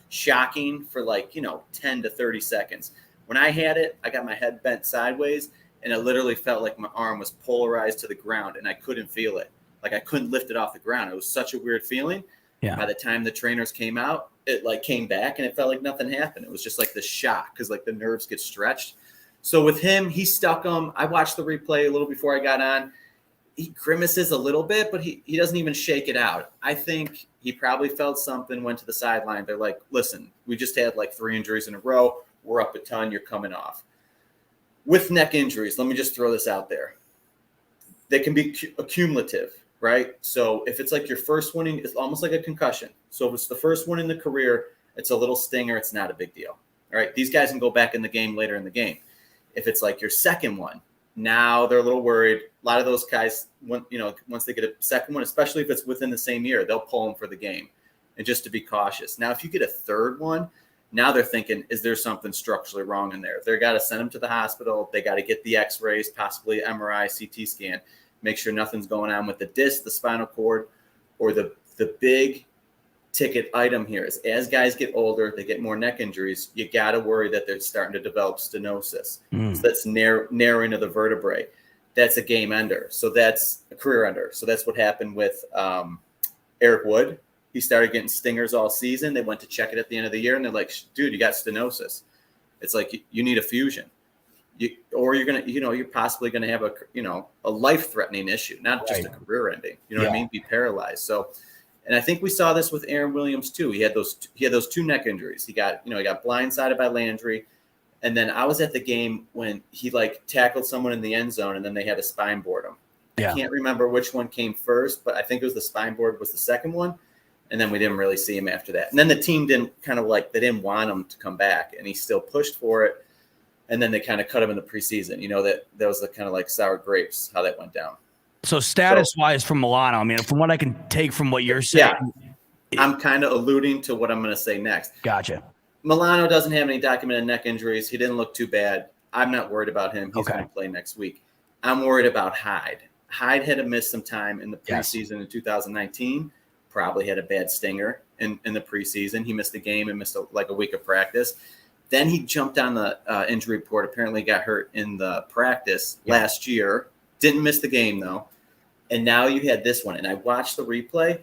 shocking for 10 to 30 seconds. When I had it, I got my head bent sideways and it literally felt like my arm was polarized to the ground and I couldn't feel it. I couldn't lift it off the ground. It was such a weird feeling. Yeah. By the time the trainers came out, it came back and it felt like nothing happened. It was just the shock because the nerves get stretched. So with him, he stuck him. I watched the replay a little before I got on. He grimaces a little bit, but he doesn't even shake it out. I think he probably felt something, went to the sideline. They're like, listen, we just had 3 injuries in a row. We're up a ton. You're coming off. With neck injuries, let me just throw this out there. They can be accumulative, right? So if it's your first one, it's almost like a concussion. So if it's the first one in the career, it's a little stinger. It's not a big deal. All right. These guys can go back in the game later in the game. If it's your second one, now they're a little worried. A lot of those guys, once they get a second one, especially if it's within the same year, they'll pull them for the game and just to be cautious. Now, if you get a third one, Now they're thinking, is there something structurally wrong in there? They got to send him to the hospital. They got to get the x-rays, possibly MRI, CT scan, make sure nothing's going on with the disc, the spinal cord, or the big ticket item here is as guys get older, they get more neck injuries. You got to worry that they're starting to develop stenosis. So that's narrowing of the vertebrae. That's a game ender. So that's a career ender. So that's what happened with Eric Wood. He started getting stingers all season. They went to check it at the end of the year, and they're like, dude, you got stenosis. It's like you need a fusion. Or you're going to, you're possibly going to have a life-threatening issue, not just a career ending. You know what I mean? Be paralyzed. So, and I think we saw this with Aaron Williams too. He had those 2 neck injuries. He got blindsided by Landry. And then I was at the game when he tackled someone in the end zone, and then they had to spine board him. I can't remember which one came first, but I think it was the spine board was the second one. And then we didn't really see him after that. And then the team didn't they didn't want him to come back, and he still pushed for it. And then they kind of cut him in the preseason. That was the kind of sour grapes, how that went down. So status-wise from Milano, I mean, from what I can take from what you're saying. Yeah, I'm kind of alluding to what I'm going to say next. Gotcha. Milano doesn't have any documented neck injuries. He didn't look too bad. I'm not worried about him. He's going to play next week. I'm worried about Hyde. Hyde had to miss some time in the preseason in 2019. Probably had a bad stinger in the preseason. He missed a game and missed a week of practice. Then he jumped on the injury report. Apparently got hurt in the practice last year. Didn't miss the game, though. And now you had this one. And I watched the replay.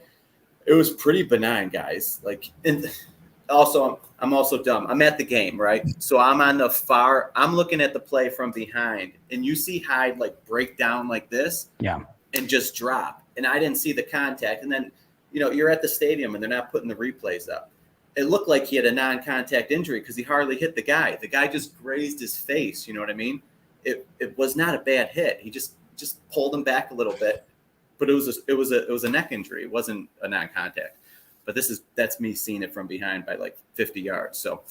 It was pretty benign, guys. Also, I'm also dumb. I'm at the game, right? So I'm on the far – I'm looking at the play from behind. And you see Hyde, break down like this and just drop. And I didn't see the contact. And then, you're at the stadium, and they're not putting the replays up. It looked like he had a non-contact injury because he hardly hit the guy. The guy just grazed his face. You know what I mean? It was not a bad hit. He just pulled him back a little bit, but it was a neck injury. It wasn't a non-contact. But that's me seeing it from behind by 50 yards. So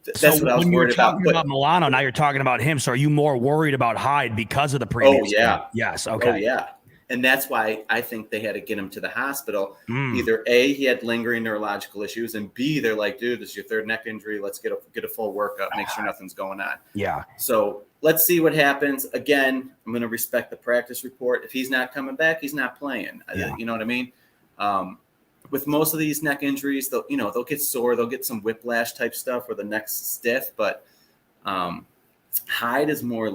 that's what I was worried about. When you're talking about Milano, now you're talking about him. So are you more worried about Hyde because of the previous? Oh yeah. Game? Yes. Okay. Oh yeah. And that's why I think they had to get him to the hospital. Either A, he had lingering neurological issues, and B, they're like, dude, this is your 3rd neck injury. Let's get a full workup, make sure nothing's going on. Yeah. So let's see what happens. Again, I'm going to respect the practice report. If he's not coming back, he's not playing. Yeah. You know what I mean? With most of these neck injuries, they'll get sore. They'll get some whiplash type stuff where the neck's stiff. But Hyde is more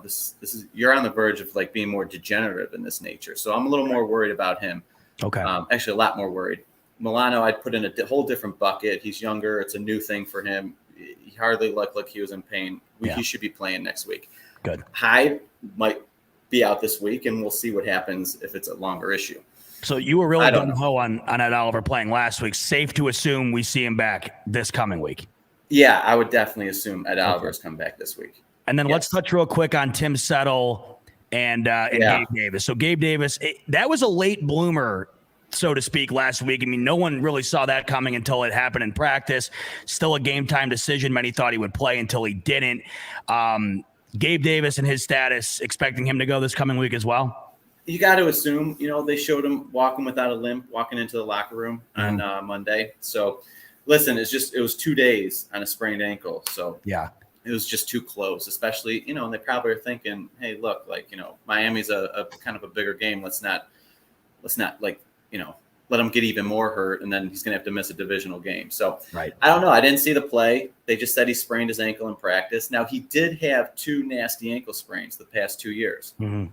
this is you're on the verge of being more degenerative in this nature. So I'm a little more worried about him. Okay. Actually, a lot more worried. Milano, I'd put in a whole different bucket. He's younger. It's a new thing for him. He hardly looked like he was in pain. He should be playing next week. Good. Hyde might be out this week, and we'll see what happens if it's a longer issue. So you were really gung-ho on Ed Oliver playing last week. Safe to assume we see him back this coming week. Yeah, I would definitely assume Ed Oliver's come back this week. And then let's touch real quick on Tim Settle and Gabe Davis. So Gabe Davis, that was a late bloomer, so to speak, last week. I mean, no one really saw that coming until it happened in practice. Still a game-time decision. Many thought he would play until he didn't. Gabe Davis and his status, expecting him to go this coming week as well? You got to assume, they showed him walking without a limp, walking into the locker room on Monday. So, listen, it was 2 days on a sprained ankle. So, it was just too close, especially, and they probably are thinking, hey, look, Miami's a kind of a bigger game. Let's not let him get even more hurt, and then he's going to have to miss a divisional game. So, I don't know. I didn't see the play. They just said he sprained his ankle in practice. Now, he did have 2 nasty ankle sprains the past 2 years. Mm-hmm.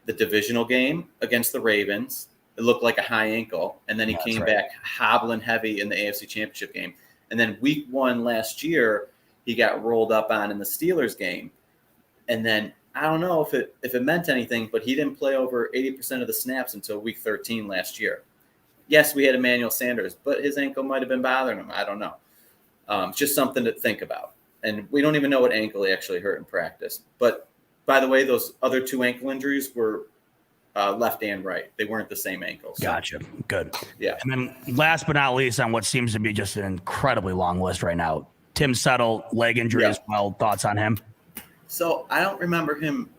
The divisional game against the Ravens, it looked like a high ankle. And then he came back hobbling heavy in the AFC Championship game. And then week 1 last year, he got rolled up on in the Steelers game. And then I don't know if it meant anything, but he didn't play over 80% of the snaps until week 13 last year. Yes, we had Emmanuel Sanders, but his ankle might have been bothering him. I don't know. Just something to think about. And we don't even know what ankle he actually hurt in practice. But by the way, those other 2 ankle injuries were left and right. They weren't the same ankles. So. Gotcha. Good. Yeah. And then last but not least on what seems to be just an incredibly long list right now, Tim Settle, leg injury as well. Thoughts on him? So I don't remember him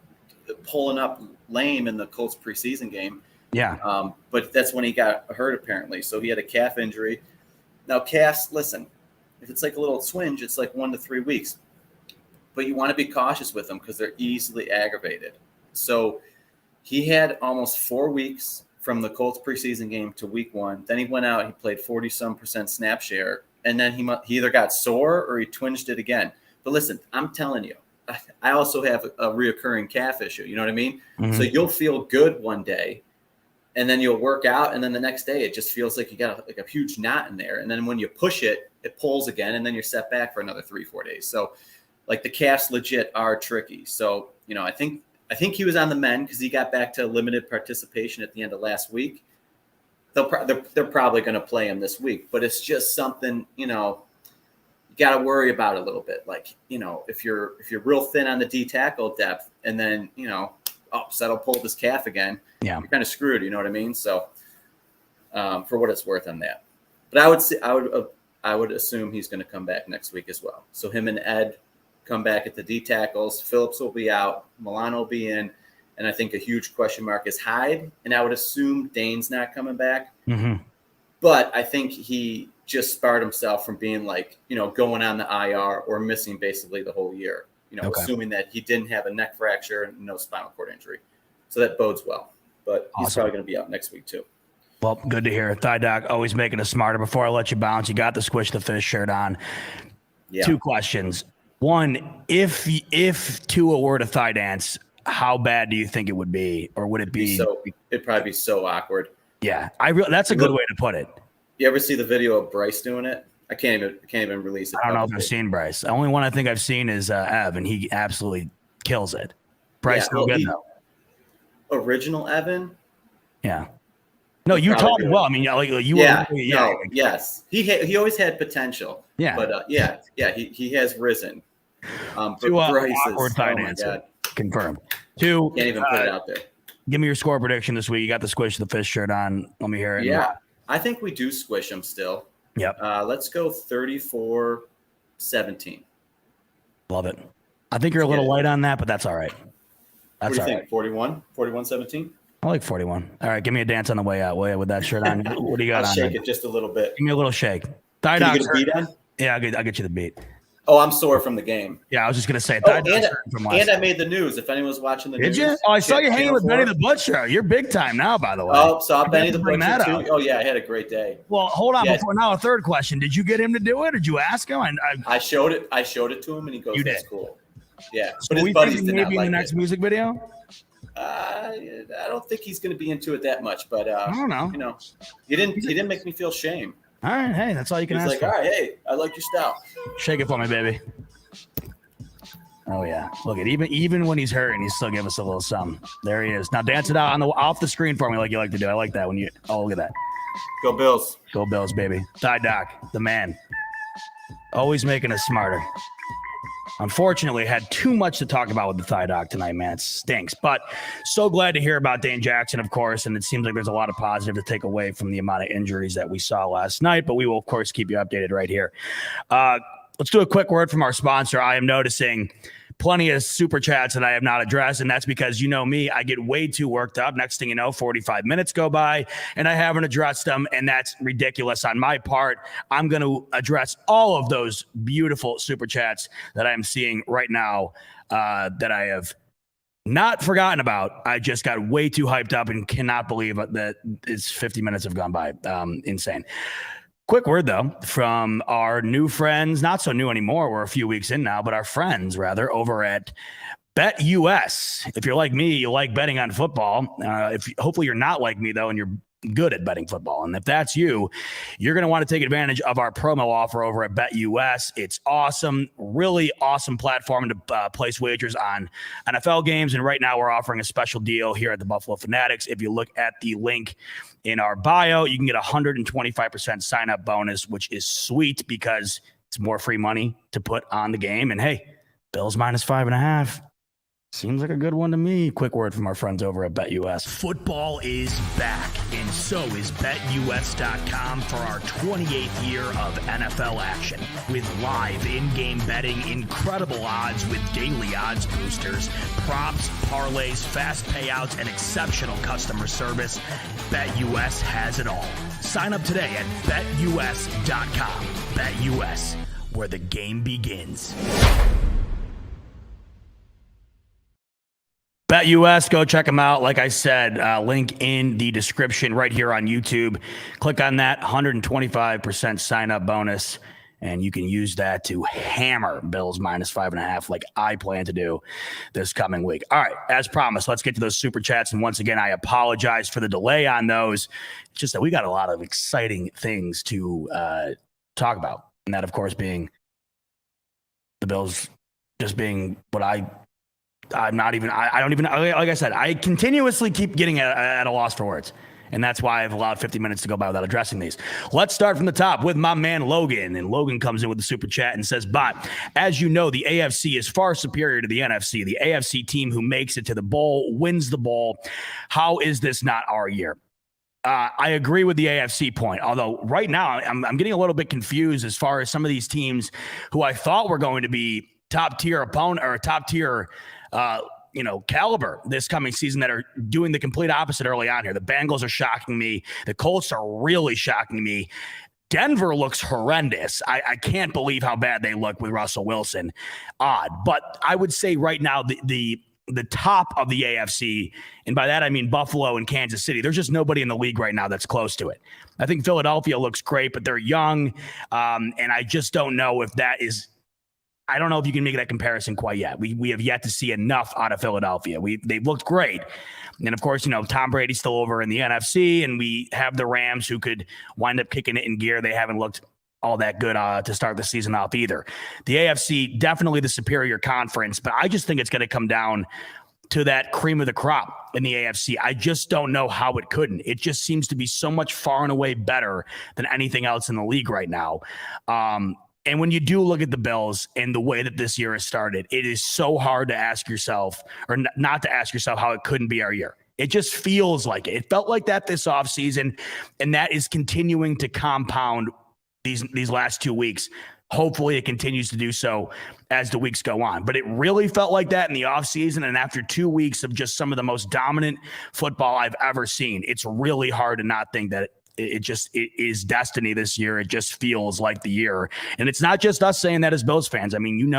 pulling up lame in the Colts preseason game. Yeah. But that's when he got hurt apparently. So he had a calf injury. Now calves, listen, If it's like a little twinge, it's like 1 to 3 weeks. But you want to be cautious with them because they're easily aggravated. So he had almost 4 weeks from the Colts preseason game to week 1. Then he went out, he played 40-some% snap share, and then he either got sore or he twinged it again. But listen, I'm telling you, I also have a reoccurring calf issue. You know what I mean? Mm-hmm. So you'll feel good one day, and then you'll work out, and then the next day it just feels like you got a huge knot in there. And then when you push it, it pulls again, and then you're set back for another 3-4 days. So like the calves legit are tricky. So, you know, I think he was on the mend because he got back to limited participation at the end of last week. They're probably going to play him this week, but it's just something, you know, you got to worry about a little bit. Like, you know, if you're real thin on the D tackle depth, and then, you know, Settle pulled his calf again, you're kind of screwed. You know what I mean? So, for what it's worth on that, but I would assume he's going to come back next week as well. So him and Ed come back at the D tackles. Phillips will be out. Milano will be in. And I think a huge question mark is Hyde. And I would assume Dane's not coming back. Mm-hmm. But I think he just sparred himself from being like, you know, going on the IR or missing basically the whole year, you know, assuming that he didn't have a neck fracture and no spinal cord injury. So that bodes well. But he's probably going to be out next week too. Well, good to hear. Thigh Doc always making us smarter. Before I let you bounce, you got the Squish the Fish shirt on. Yeah. 2 questions. One, if Tua were to thigh dance, how bad do you think it would be, or would it be? It'd probably be so awkward. Yeah, that's a good way to put it. You ever see the video of Bryce doing it? I can't even release it. I don't know if I've seen Bryce. The only one I think I've seen is Ev, and he absolutely kills it. Bryce, still good though. Original Evan. Yeah. No, you taught me well. I mean, like you were. Yeah. No, yes. He always had potential. Yeah. But he has risen. But Bryce awkward finance. Confirmed. 2. Can't even put it out there. Give me your score prediction this week. You got the Squish the Fish shirt on. Let me hear it. Yeah. I think we do squish them still. Yep. Let's go 34-17. Love it. I think you're a little light on that, but that's all right. That's what do you think? 41? 41-17? I like 41. All right, give me a dance on the way out, will you, with that shirt on? What do you got I'll on? Shake it just a little bit. Give me a little shake. Can you get a beat on? Yeah, I'll get you the beat. Oh, I'm sore from the game. Yeah, I was just going to say. And I made the news. If anyone's watching the news. Did you? Oh, I saw you hanging with Benny the Butcher. You're big time now, by the way. Oh, saw Benny the Butcher too. Oh, yeah, I had a great day. Well, hold on. Before now, a third question. Did you get him to do it? Did you ask him? I showed it to him, and he goes, "That's cool." Yeah. So but his buddies did not like it. Maybe in the next music video? I don't think he's going to be into it that much, but I don't know. You know, he didn't make me feel shame. All right, hey, that's all you can ask. He's like, all right, hey, I like your style. Shake it for me, baby. Oh yeah, look at even when he's hurting, he still give us a little something. There he is. Now dance it out off the screen for me, like you like to do. I like that when you. Oh, look at that. Go Bills. Go Bills, baby. Thigh Doc, the man. Always making us smarter. Unfortunately, had too much to talk about with the Thigh Doc tonight, man. It stinks. But so glad to hear about Dane Jackson, of course, and it seems like there's a lot of positive to take away from the amount of injuries that we saw last night, but we will, of course, keep you updated right here. Let's do a quick word from our sponsor. I am noticing plenty of super chats that I have not addressed, and that's because, you know me, I get way too worked up. Next thing you know, 45 minutes go by, and I haven't addressed them, and that's ridiculous on my part. I'm going to address all of those beautiful super chats that I am seeing right now that I have not forgotten about. I just got way too hyped up and cannot believe that it's 50 minutes have gone by. Insane. Quick word, though, from our new friends, not so new anymore. We're a few weeks in now, but our friends, rather, over at BetUS. If you're like me, you like betting on football. Hopefully you're not like me, though, and you're good at betting football. And if that's you, you're going to want to take advantage of our promo offer over at BetUS. It's awesome, really awesome platform to place wagers on NFL games. And right now we're offering a special deal here at the Buffalo Fanatics. If you look at the link in our bio, you can get 125% sign-up bonus, which is sweet because it's more free money to put on the game. And hey, Bills minus 5.5. Seems like a good one to me. Quick word from our friends over at BetUS. Football is back, and so is BetUS.com for our 28th year of NFL action. With live in-game betting, incredible odds with daily odds boosters, props, parlays, fast payouts, and exceptional customer service, BetUS has it all. Sign up today at BetUS.com. BetUS. where the game begins. BetUS, go check them out. Like I said, link in the description right here on YouTube. Click on that 125% sign-up bonus, and you can use that to hammer Bills -5.5 like I plan to do this coming week. All right, as promised, let's get to those super chats. And once again, I apologize for the delay on those. It's just that we got a lot of exciting things to talk about. And that, of course, being the Bills just being what I don't even, like I said, I continuously keep getting at a loss for words. And that's why I've allowed 50 minutes to go by without addressing these. Let's start from the top with my man Logan. And Logan comes in with the super chat and says, "Bot, as you know, the AFC is far superior to the NFC. The AFC team who makes it to the bowl wins the bowl. How is this not our year?" I agree with the AFC point, although right now I'm getting a little bit confused as far as some of these teams who I thought were going to be top tier opponent or top tier caliber this coming season that are doing the complete opposite early on here. The Bengals are shocking me. The Colts are really shocking me. Denver looks horrendous. I can't believe how bad they look with Russell Wilson. Odd. But I would say right now the top of the AFC, and by that I mean Buffalo and Kansas City, there's just nobody in the league right now that's close to it. I think Philadelphia looks great, but they're young, and I just don't know if that is – I don't know if you can make that comparison quite yet. We have yet to see enough out of Philadelphia. They've looked great. And, of course, Tom Brady's still over in the NFC, and we have the Rams who could wind up kicking it in gear. They haven't looked all that good to start the season off either. The AFC, definitely the superior conference, but I just think it's going to come down to that cream of the crop in the AFC. I just don't know how it couldn't. It just seems to be so much far and away better than anything else in the league right now. And when you do look at the Bills and the way that this year has started, it is so hard to ask yourself, or not to ask yourself, how it couldn't be our year. It just feels like it. It felt like that this offseason, and that is continuing to compound these last 2 weeks. Hopefully it continues to do so as the weeks go on. But it really felt like that in the offseason, and after 2 weeks of just some of the most dominant football I've ever seen, it's really hard to not think that it is destiny this year. It just feels like the year. And it's not just us saying that as Bills fans. I mean,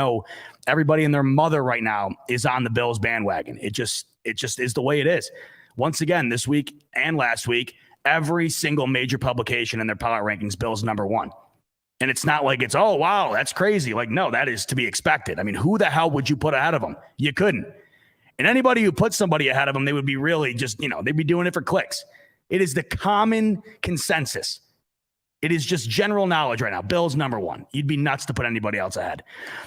everybody and their mother right now is on the Bills bandwagon. It just is the way it is. Once again, this week and last week, every single major publication in their power rankings, Bills #1. And it's not like it's, oh, wow, that's crazy. Like, no, that is to be expected. I mean, who the hell would you put ahead of them? You couldn't. And anybody who put somebody ahead of them, they would be really just, they'd be doing it for clicks. It is the common consensus. It is just general knowledge right now. Bills #1. You'd be nuts to put anybody else ahead.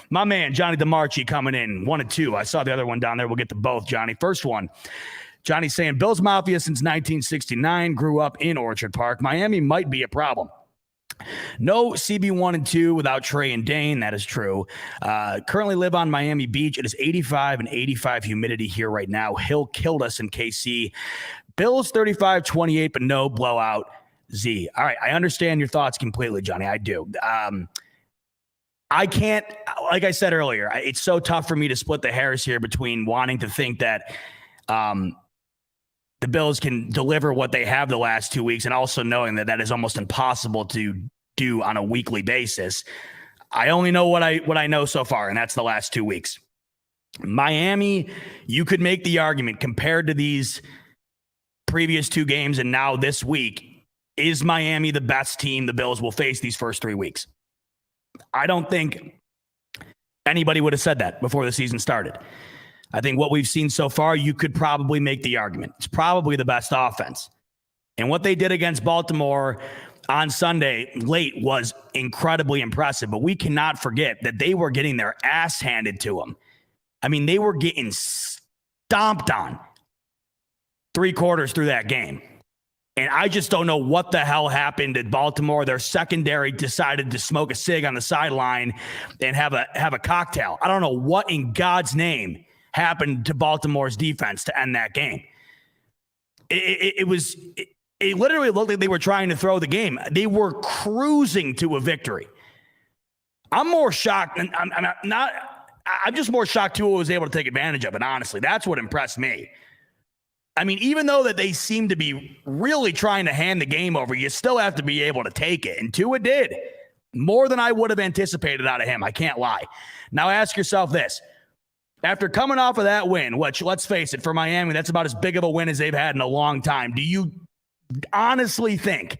My man, Johnny DeMarchi, coming in 1 and 2. I saw the other one down there. We'll get to both, Johnny. First one, Johnny saying, Bills Mafia since 1969, grew up in Orchard Park. Miami might be a problem. No CB1 and 2 without Trey and Dane. That is true. Currently live on Miami Beach. It is 85 and 85 humidity here right now. Hill killed us in KC. Bills 35-28, but no blowout. Z. All right. I understand your thoughts completely, Johnny. I do. I can't, like I said earlier, it's so tough for me to split the hairs here between wanting to think that the Bills can deliver what they have the last 2 weeks and also knowing that is almost impossible to do on a weekly basis. I only know what I know so far, and that's the last 2 weeks. Miami, you could make the argument compared to these previous 2 games and now this week, is Miami the best team the Bills will face these first 3 weeks? I don't think anybody would have said that before the season started. I think what we've seen so far, you could probably make the argument. It's probably the best offense. And what they did against Baltimore on Sunday late was incredibly impressive, but we cannot forget that they were getting their ass handed to them. I mean, they were getting stomped on 3 quarters through that game. And I just don't know what the hell happened at Baltimore. Their secondary decided to smoke a cig on the sideline and have a cocktail. I don't know what in God's name happened to Baltimore's defense to end that game. It literally looked like they were trying to throw the game. They were cruising to a victory. I'm more shocked. And I'm just more shocked who was able to take advantage of it. Honestly, that's what impressed me. I mean, even though that they seem to be really trying to hand the game over, you still have to be able to take it. And Tua did. More than I would have anticipated out of him. I can't lie. Now ask yourself this. After coming off of that win, which, let's face it, for Miami, that's about as big of a win as they've had in a long time. Do you honestly think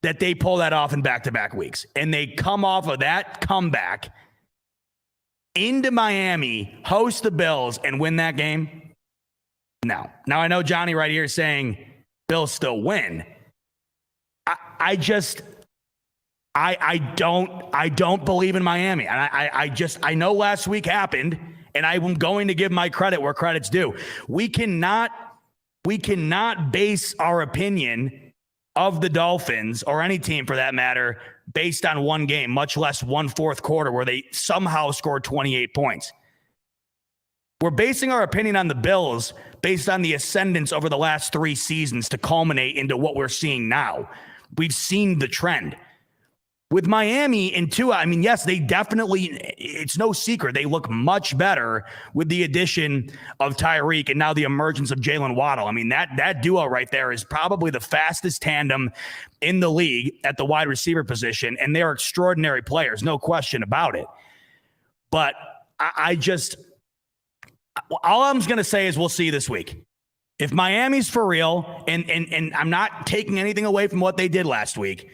that they pull that off in back-to-back weeks and they come off of that comeback into Miami, host the Bills, and win that game? No. Now, I know Johnny right here is saying Bills still win. I don't believe in Miami. And I know last week happened, and I'm going to give my credit where credit's due. We cannot base our opinion of the Dolphins, or any team for that matter, based on one game, much less one fourth quarter where they somehow scored 28 points. We're basing our opinion on the Bills based on the ascendance over the last 3 seasons to culminate into what we're seeing now. We've seen the trend. With Miami and Tua, I mean, yes, they definitely, it's no secret, they look much better with the addition of Tyreek and now the emergence of Jalen Waddle. I mean, that duo right there is probably the fastest tandem in the league at the wide receiver position, and they're extraordinary players, no question about it. But all I'm going to say is we'll see this week. If Miami's for real, and I'm not taking anything away from what they did last week,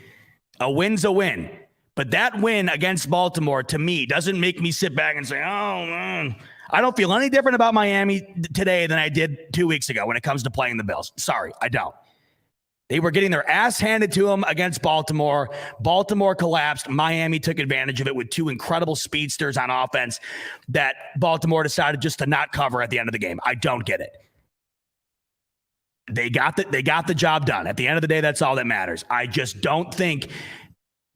a win's a win. But that win against Baltimore, to me, doesn't make me sit back and say, oh, man, I don't feel any different about Miami today than I did 2 weeks ago when it comes to playing the Bills. Sorry, I don't. They were getting their ass handed to them against Baltimore. Baltimore collapsed. Miami took advantage of it with 2 incredible speedsters on offense that Baltimore decided just to not cover at the end of the game. I don't get it. They got the job done. At the end of the day, that's all that matters. I just don't think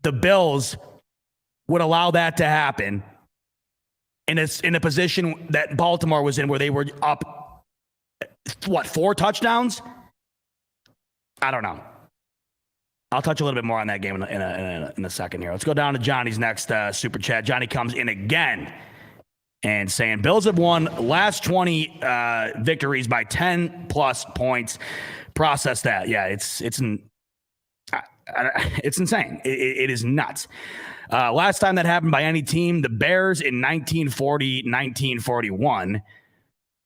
the Bills would allow that to happen in a position that Baltimore was in where they were up, 4 touchdowns? I don't know. I'll touch a little bit more on that game in a second here. Let's go down to Johnny's next super chat. Johnny comes in again and saying Bills have won last 20 victories by 10 plus points. Process that. Yeah, it's insane. It is nuts. Last time that happened by any team, the Bears in 1940, 1941.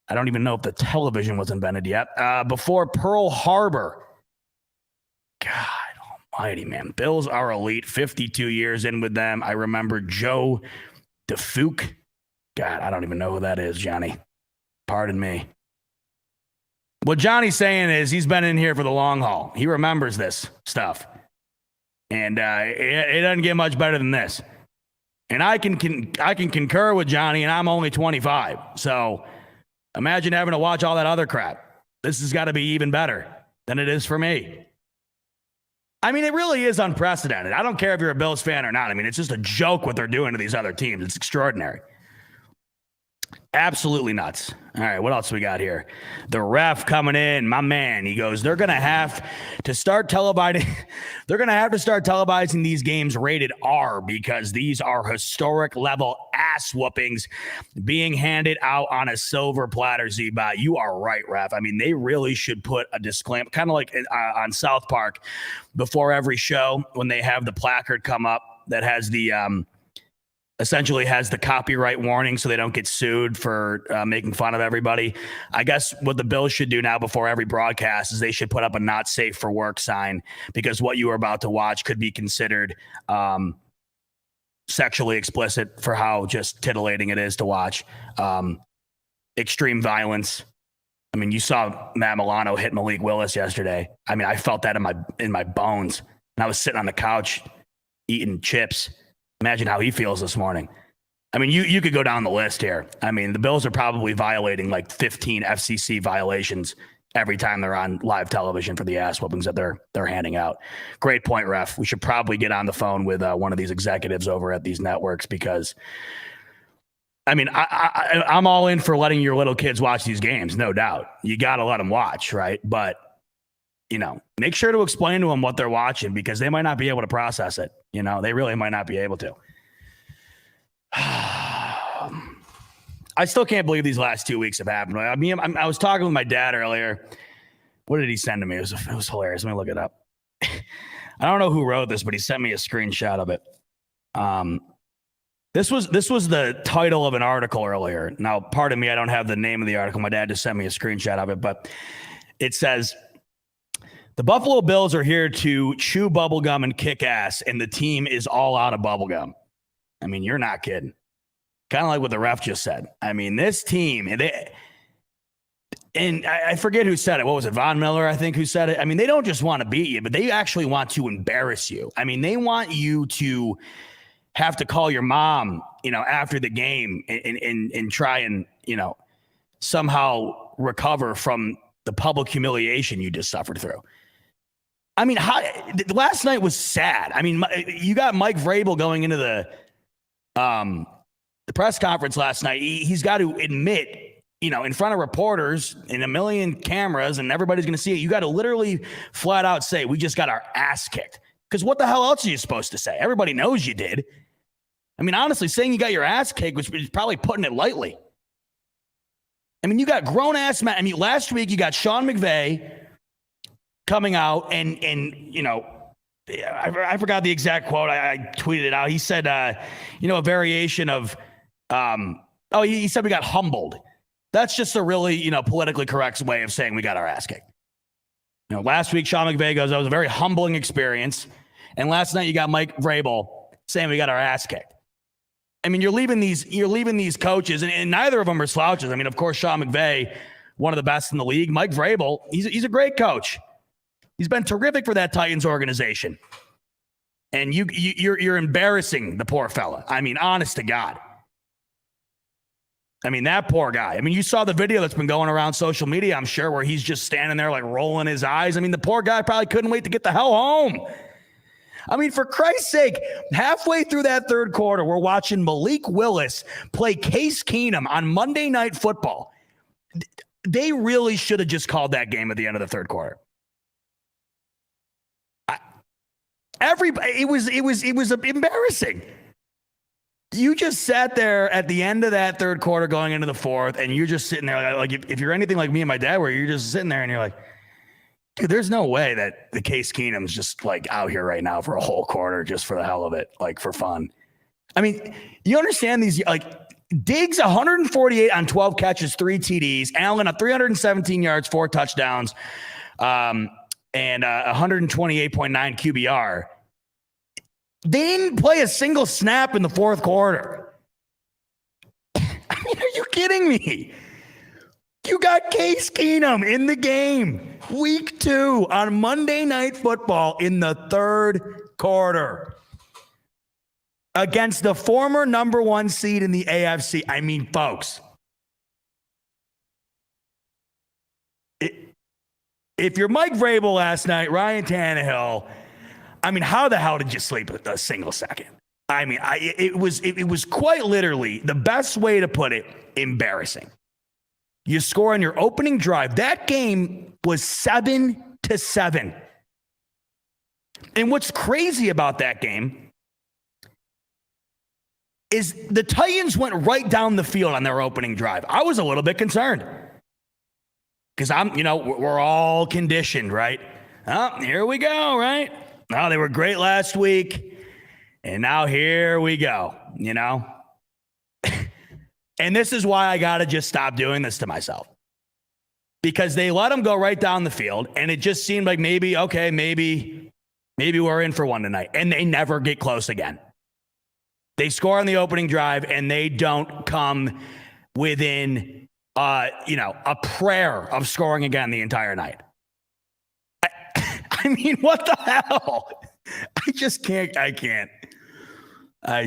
I don't even know if the television was invented yet. Before Pearl Harbor. God almighty, man. Bills are elite. 52 years in with them. I remember Joe DeFuke. God, I don't even know who that is, Johnny. Pardon me. What Johnny's saying is he's been in here for the long haul. He remembers this stuff. And it doesn't get much better than this. And I can concur with Johnny, and I'm only 25. So imagine having to watch all that other crap. This has got to be even better than it is for me. I mean, it really is unprecedented. I don't care if you're a Bills fan or not. I mean, it's just a joke what they're doing to these other teams. It's extraordinary. Absolutely nuts. All right, what else we got here? The ref coming in, my man. He goes, they're going to have to start televising. They're going to have to start televising these games rated R because these are historic level ass whoopings being handed out on a silver platter. Z-Bot, you are right, ref. I mean, they really should put a disclaimer, kind of like on South Park, before every show when they have the placard come up that has the essentially has the copyright warning so they don't get sued for making fun of everybody. I guess what the Bills should do now before every broadcast is they should put up a not safe for work sign because what you are about to watch could be considered sexually explicit for how just titillating it is to watch. Extreme violence. I mean, you saw Matt Milano hit Malik Willis yesterday. I mean, I felt that in my bones. And I was sitting on the couch eating chips. Imagine how he feels this morning. I mean, you could go down the list here. I mean, the Bills are probably violating like 15 FCC violations every time they're on live television for the ass whoopings that they're handing out. Great point, ref. We should probably get on the phone with one of these executives over at these networks because, I mean, I'm all in for letting your little kids watch these games, no doubt. You got to let them watch, right? But, you know, make sure to explain to them what they're watching because they might not be able to process it. You know, they really might not be able to. I still can't believe these last 2 weeks have happened. I mean, I was talking with my dad earlier. What did he send to me? It was hilarious. Let me look it up. I don't know who wrote this, but he sent me a screenshot of it. This was the title of an article earlier. Now, pardon me, I don't have the name of the article. My dad just sent me a screenshot of it, but it says, the Buffalo Bills are here to chew bubblegum and kick ass, and the team is all out of bubblegum. I mean, you're not kidding. Kind of like what the ref just said. I mean, this team, and I forget who said it. What was it? Von Miller, I think, who said it. I mean, they don't just want to beat you, but they actually want to embarrass you. I mean, they want you to have to call your mom, after the game and try and, somehow recover from the public humiliation you just suffered through. I mean, last night was sad. I mean, you got Mike Vrabel going into the press conference last night. He's got to admit, in front of reporters and a million cameras and everybody's going to see it. You got to literally flat out say, we just got our ass kicked. Because what the hell else are you supposed to say? Everybody knows you did. I mean, honestly, saying you got your ass kicked was probably putting it lightly. I mean, you got grown ass men. I mean, last week you got Sean McVay coming out and I forgot the exact quote. I tweeted it out. He said, a variation of, he said we got humbled. That's just a really, politically correct way of saying we got our ass kicked. Last week, Sean McVay goes, that was a very humbling experience. And last night you got Mike Vrabel saying we got our ass kicked. I mean, you're leaving these coaches, and neither of them are slouches. I mean, of course, Sean McVay, one of the best in the league. Mike Vrabel, he's a great coach. He's been terrific for that Titans organization. And you're embarrassing the poor fella. I mean, honest to God. I mean, that poor guy. I mean, you saw the video that's been going around social media, I'm sure, where he's just standing there like rolling his eyes. I mean, the poor guy probably couldn't wait to get the hell home. I mean, for Christ's sake, halfway through that third quarter, we're watching Malik Willis play Case Keenum on Monday Night Football. They really should have just called that game at the end of the third quarter. It was embarrassing. You just sat there at the end of that third quarter going into the fourth, and you're just sitting there like if you're anything like me and my dad, where you're just sitting there and you're like, dude, there's no way that the Case Keenum's just like out here right now for a whole quarter just for the hell of it, like for fun. I mean, you understand these, like Diggs 148 on 12 catches, 3 TDs, Allen 317 yards, 4 touchdowns, and 128.9 QBR. They didn't play a single snap in the fourth quarter. I mean, are you kidding me? You got Case Keenum in the game, week 2 on Monday Night Football in the third quarter against the former number 1 seed in the AFC. I mean, folks, if you're Mike Vrabel last night, Ryan Tannehill, I mean, how the hell did you sleep a single second? I mean, it was quite literally, the best way to put it, embarrassing. You score on your opening drive. That game was 7-7. And what's crazy about that game is the Titans went right down the field on their opening drive. I was a little bit concerned because we're all conditioned, right? Oh, here we go, right? Oh, they were great last week, and now here we go, And this is why I got to just stop doing this to myself. Because they let them go right down the field, and it just seemed like maybe we're in for one tonight. And they never get close again. They score on the opening drive, and they don't come within, a prayer of scoring again the entire night. I mean, what the hell? I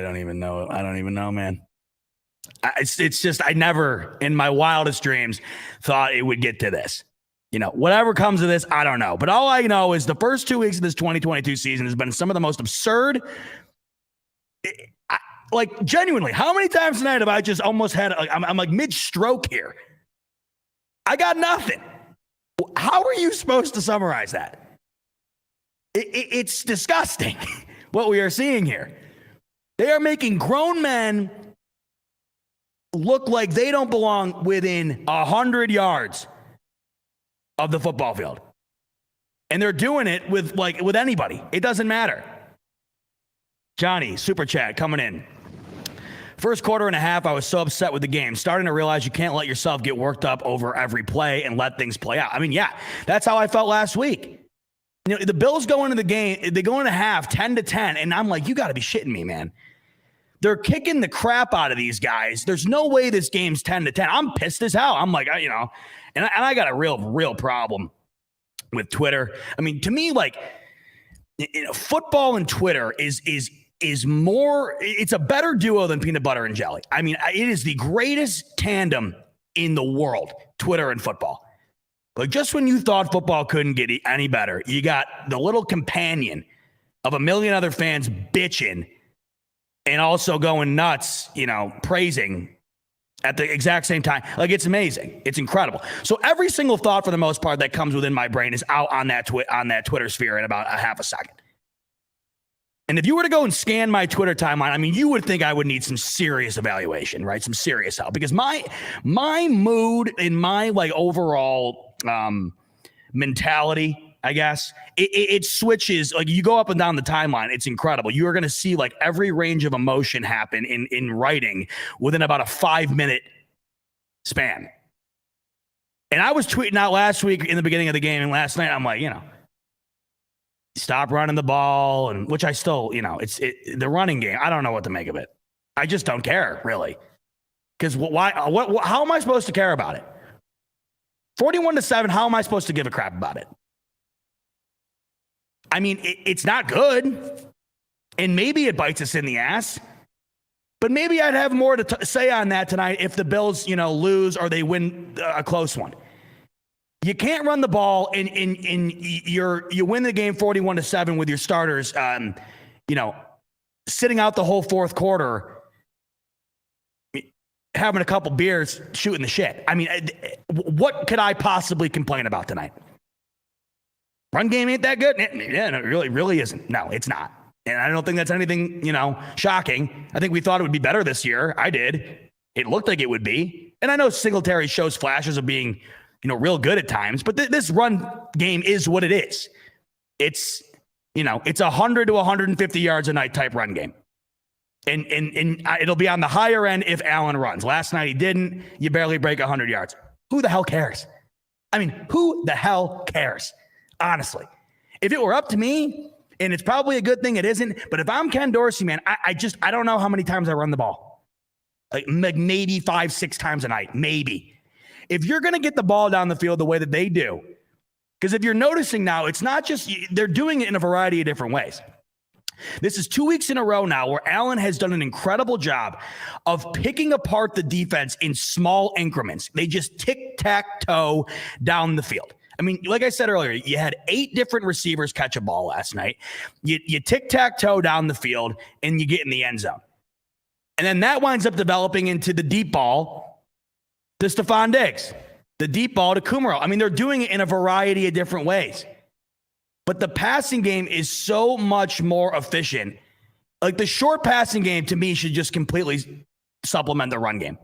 don't even know, man. It's just, I never in my wildest dreams thought it would get to this. Whatever comes of this, I don't know. But all I know is the first 2 weeks of this 2022 season has been some of the most absurd. Like, genuinely, how many times tonight have I just almost had, I'm like mid-stroke here? I got nothing. How are you supposed to summarize that? It's disgusting what we are seeing here. They are making grown men look like they don't belong within 100 yards of the football field. And they're doing it with anybody. It doesn't matter. Johnny, super chat coming in. First quarter and a half, I was so upset with the game. Starting to realize you can't let yourself get worked up over every play and let things play out. I mean, yeah, that's how I felt last week. You know, the Bills go into the game, they go into half 10-10, and I'm like, you got to be shitting me, man. They're kicking the crap out of these guys. There's no way this game's 10-10. I'm pissed as hell. I'm like, and I got a real problem with Twitter. I mean, to me, like, football and Twitter is more, it's a better duo than peanut butter and jelly. I mean, it is the greatest tandem in the world, Twitter and football. But just when you thought football couldn't get any better, you got the little companion of a million other fans bitching and also going nuts, praising at the exact same time. Like, it's amazing. It's incredible. So every single thought, for the most part, that comes within my brain is out on that Twitter sphere in about a half a second. And if you were to go and scan my Twitter timeline, I mean, you would think I would need some serious evaluation, right? Some serious help, because my mood and my overall mentality, I guess, it switches. Like, you go up and down the timeline, it's incredible. You are going to see every range of emotion happen in writing within about a 5-minute span. And I was tweeting out last week in the beginning of the game, and last night I'm like, stop running the ball, and which I still, it's the running game. I don't know what to make of it. I just don't care, really. Because how am I supposed to care about it? 41-7, how am I supposed to give a crap about it? I mean, it's not good. And maybe it bites us in the ass. But maybe I'd have more to say on that tonight if the Bills, lose or they win a close one. You can't run the ball and you win the game 41-7 with your starters, sitting out the whole fourth quarter, having a couple beers, shooting the shit. I mean, what could I possibly complain about tonight? Run game ain't that good? Yeah, no, it really isn't. No, it's not. And I don't think that's anything, shocking. I think we thought it would be better this year. I did. It looked like it would be. And I know Singletary shows flashes of being real good at times, but this run game is what it is. It's 100 to 150 yards a night type run game. And it'll be on the higher end if Allen runs. Last night he didn't. You barely break 100 yards. Who the hell cares? I mean, who the hell cares? Honestly. If it were up to me, and it's probably a good thing it isn't, but if I'm Ken Dorsey, man, I don't know how many times I run the ball. Like maybe 5-6 times a night. Maybe. If you're going to get the ball down the field the way that they do, because if you're noticing now, it's not just, they're doing it in a variety of different ways. This is 2 weeks in a row now where Allen has done an incredible job of picking apart the defense in small increments. They just tic-tac-toe down the field. I mean, like I said earlier, you had 8 different receivers catch a ball last night. You tic-tac-toe down the field, and you get in the end zone. And then that winds up developing into the deep ball to Stefon Diggs, the deep ball to Kumaro. I mean, they're doing it in a variety of different ways. But the passing game is so much more efficient. Like, the short passing game, to me, should just completely supplement the run game.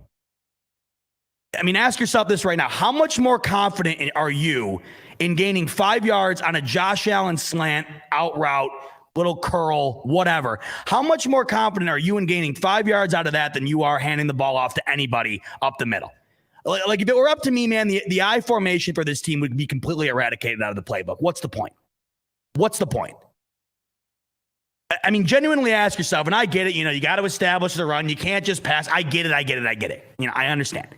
I mean, ask yourself this right now. How much more confident are you in gaining 5 yards on a Josh Allen slant, out route, little curl, whatever? How much more confident are you in gaining 5 yards out of that than you are handing the ball off to anybody up the middle? Like, if it were up to me, man, the I formation for this team would be completely eradicated out of the playbook. What's the point? What's the point? I mean, genuinely ask yourself, and I get it, you got to establish the run. You can't just pass. I get it. I understand.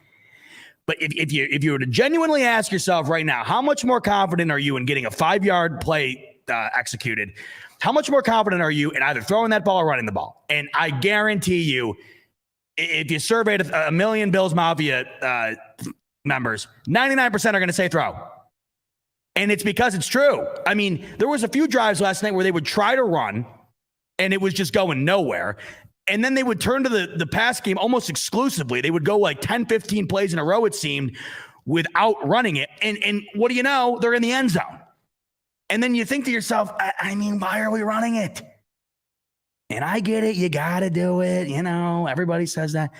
But if you were to genuinely ask yourself right now, how much more confident are you in getting a 5-yard play executed? How much more confident are you in either throwing that ball or running the ball? And I guarantee you, if you surveyed a million Bills Mafia members, 99% are going to say throw. And it's because it's true. I mean, there was a few drives last night where they would try to run, and it was just going nowhere. And then they would turn to the pass game almost exclusively. They would go like 10, 15 plays in a row, it seemed, without running it. And what do you know? They're in the end zone. And then you think to yourself, I mean, why are we running it? And I get it. You got to do it. Everybody says that.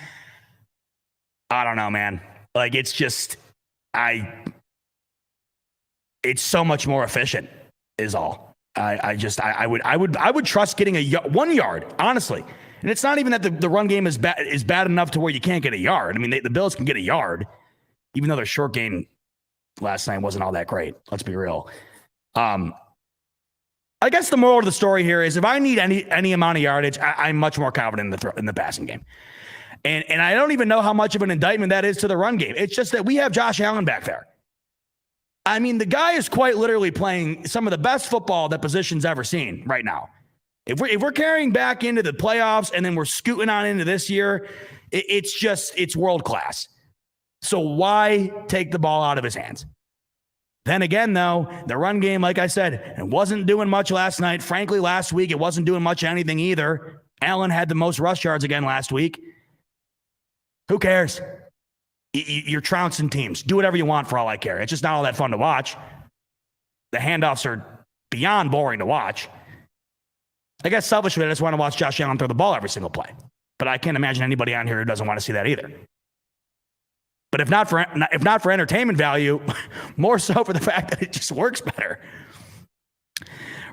I don't know, man. Like, it's just, it's so much more efficient. is all. I would trust getting 1 yard, honestly. And it's not even that the run game is bad enough to where you can't get a yard. I mean, the Bills can get a yard, even though their short game last night wasn't all that great. Let's be real. I guess the moral of the story here is if I need any amount of yardage, I'm much more confident in the passing game. And I don't even know how much of an indictment that is to the run game. It's just that we have Josh Allen back there. I mean, the guy is quite literally playing some of the best football that position's ever seen right now. If we're carrying back into the playoffs and then we're scooting on into this year, it's world class. So why take the ball out of his hands? Then again, though, the run game, like I said, it wasn't doing much last night. Frankly, last week, it wasn't doing much anything either. Allen had the most rush yards again last week. Who cares? You're trouncing teams. Do whatever you want for all I care. It's just not all that fun to watch. The handoffs are beyond boring to watch. I guess selfishly, I just want to watch Josh Allen throw the ball every single play. But I can't imagine anybody on here who doesn't want to see that either. But if not for entertainment value, more so for the fact that it just works better.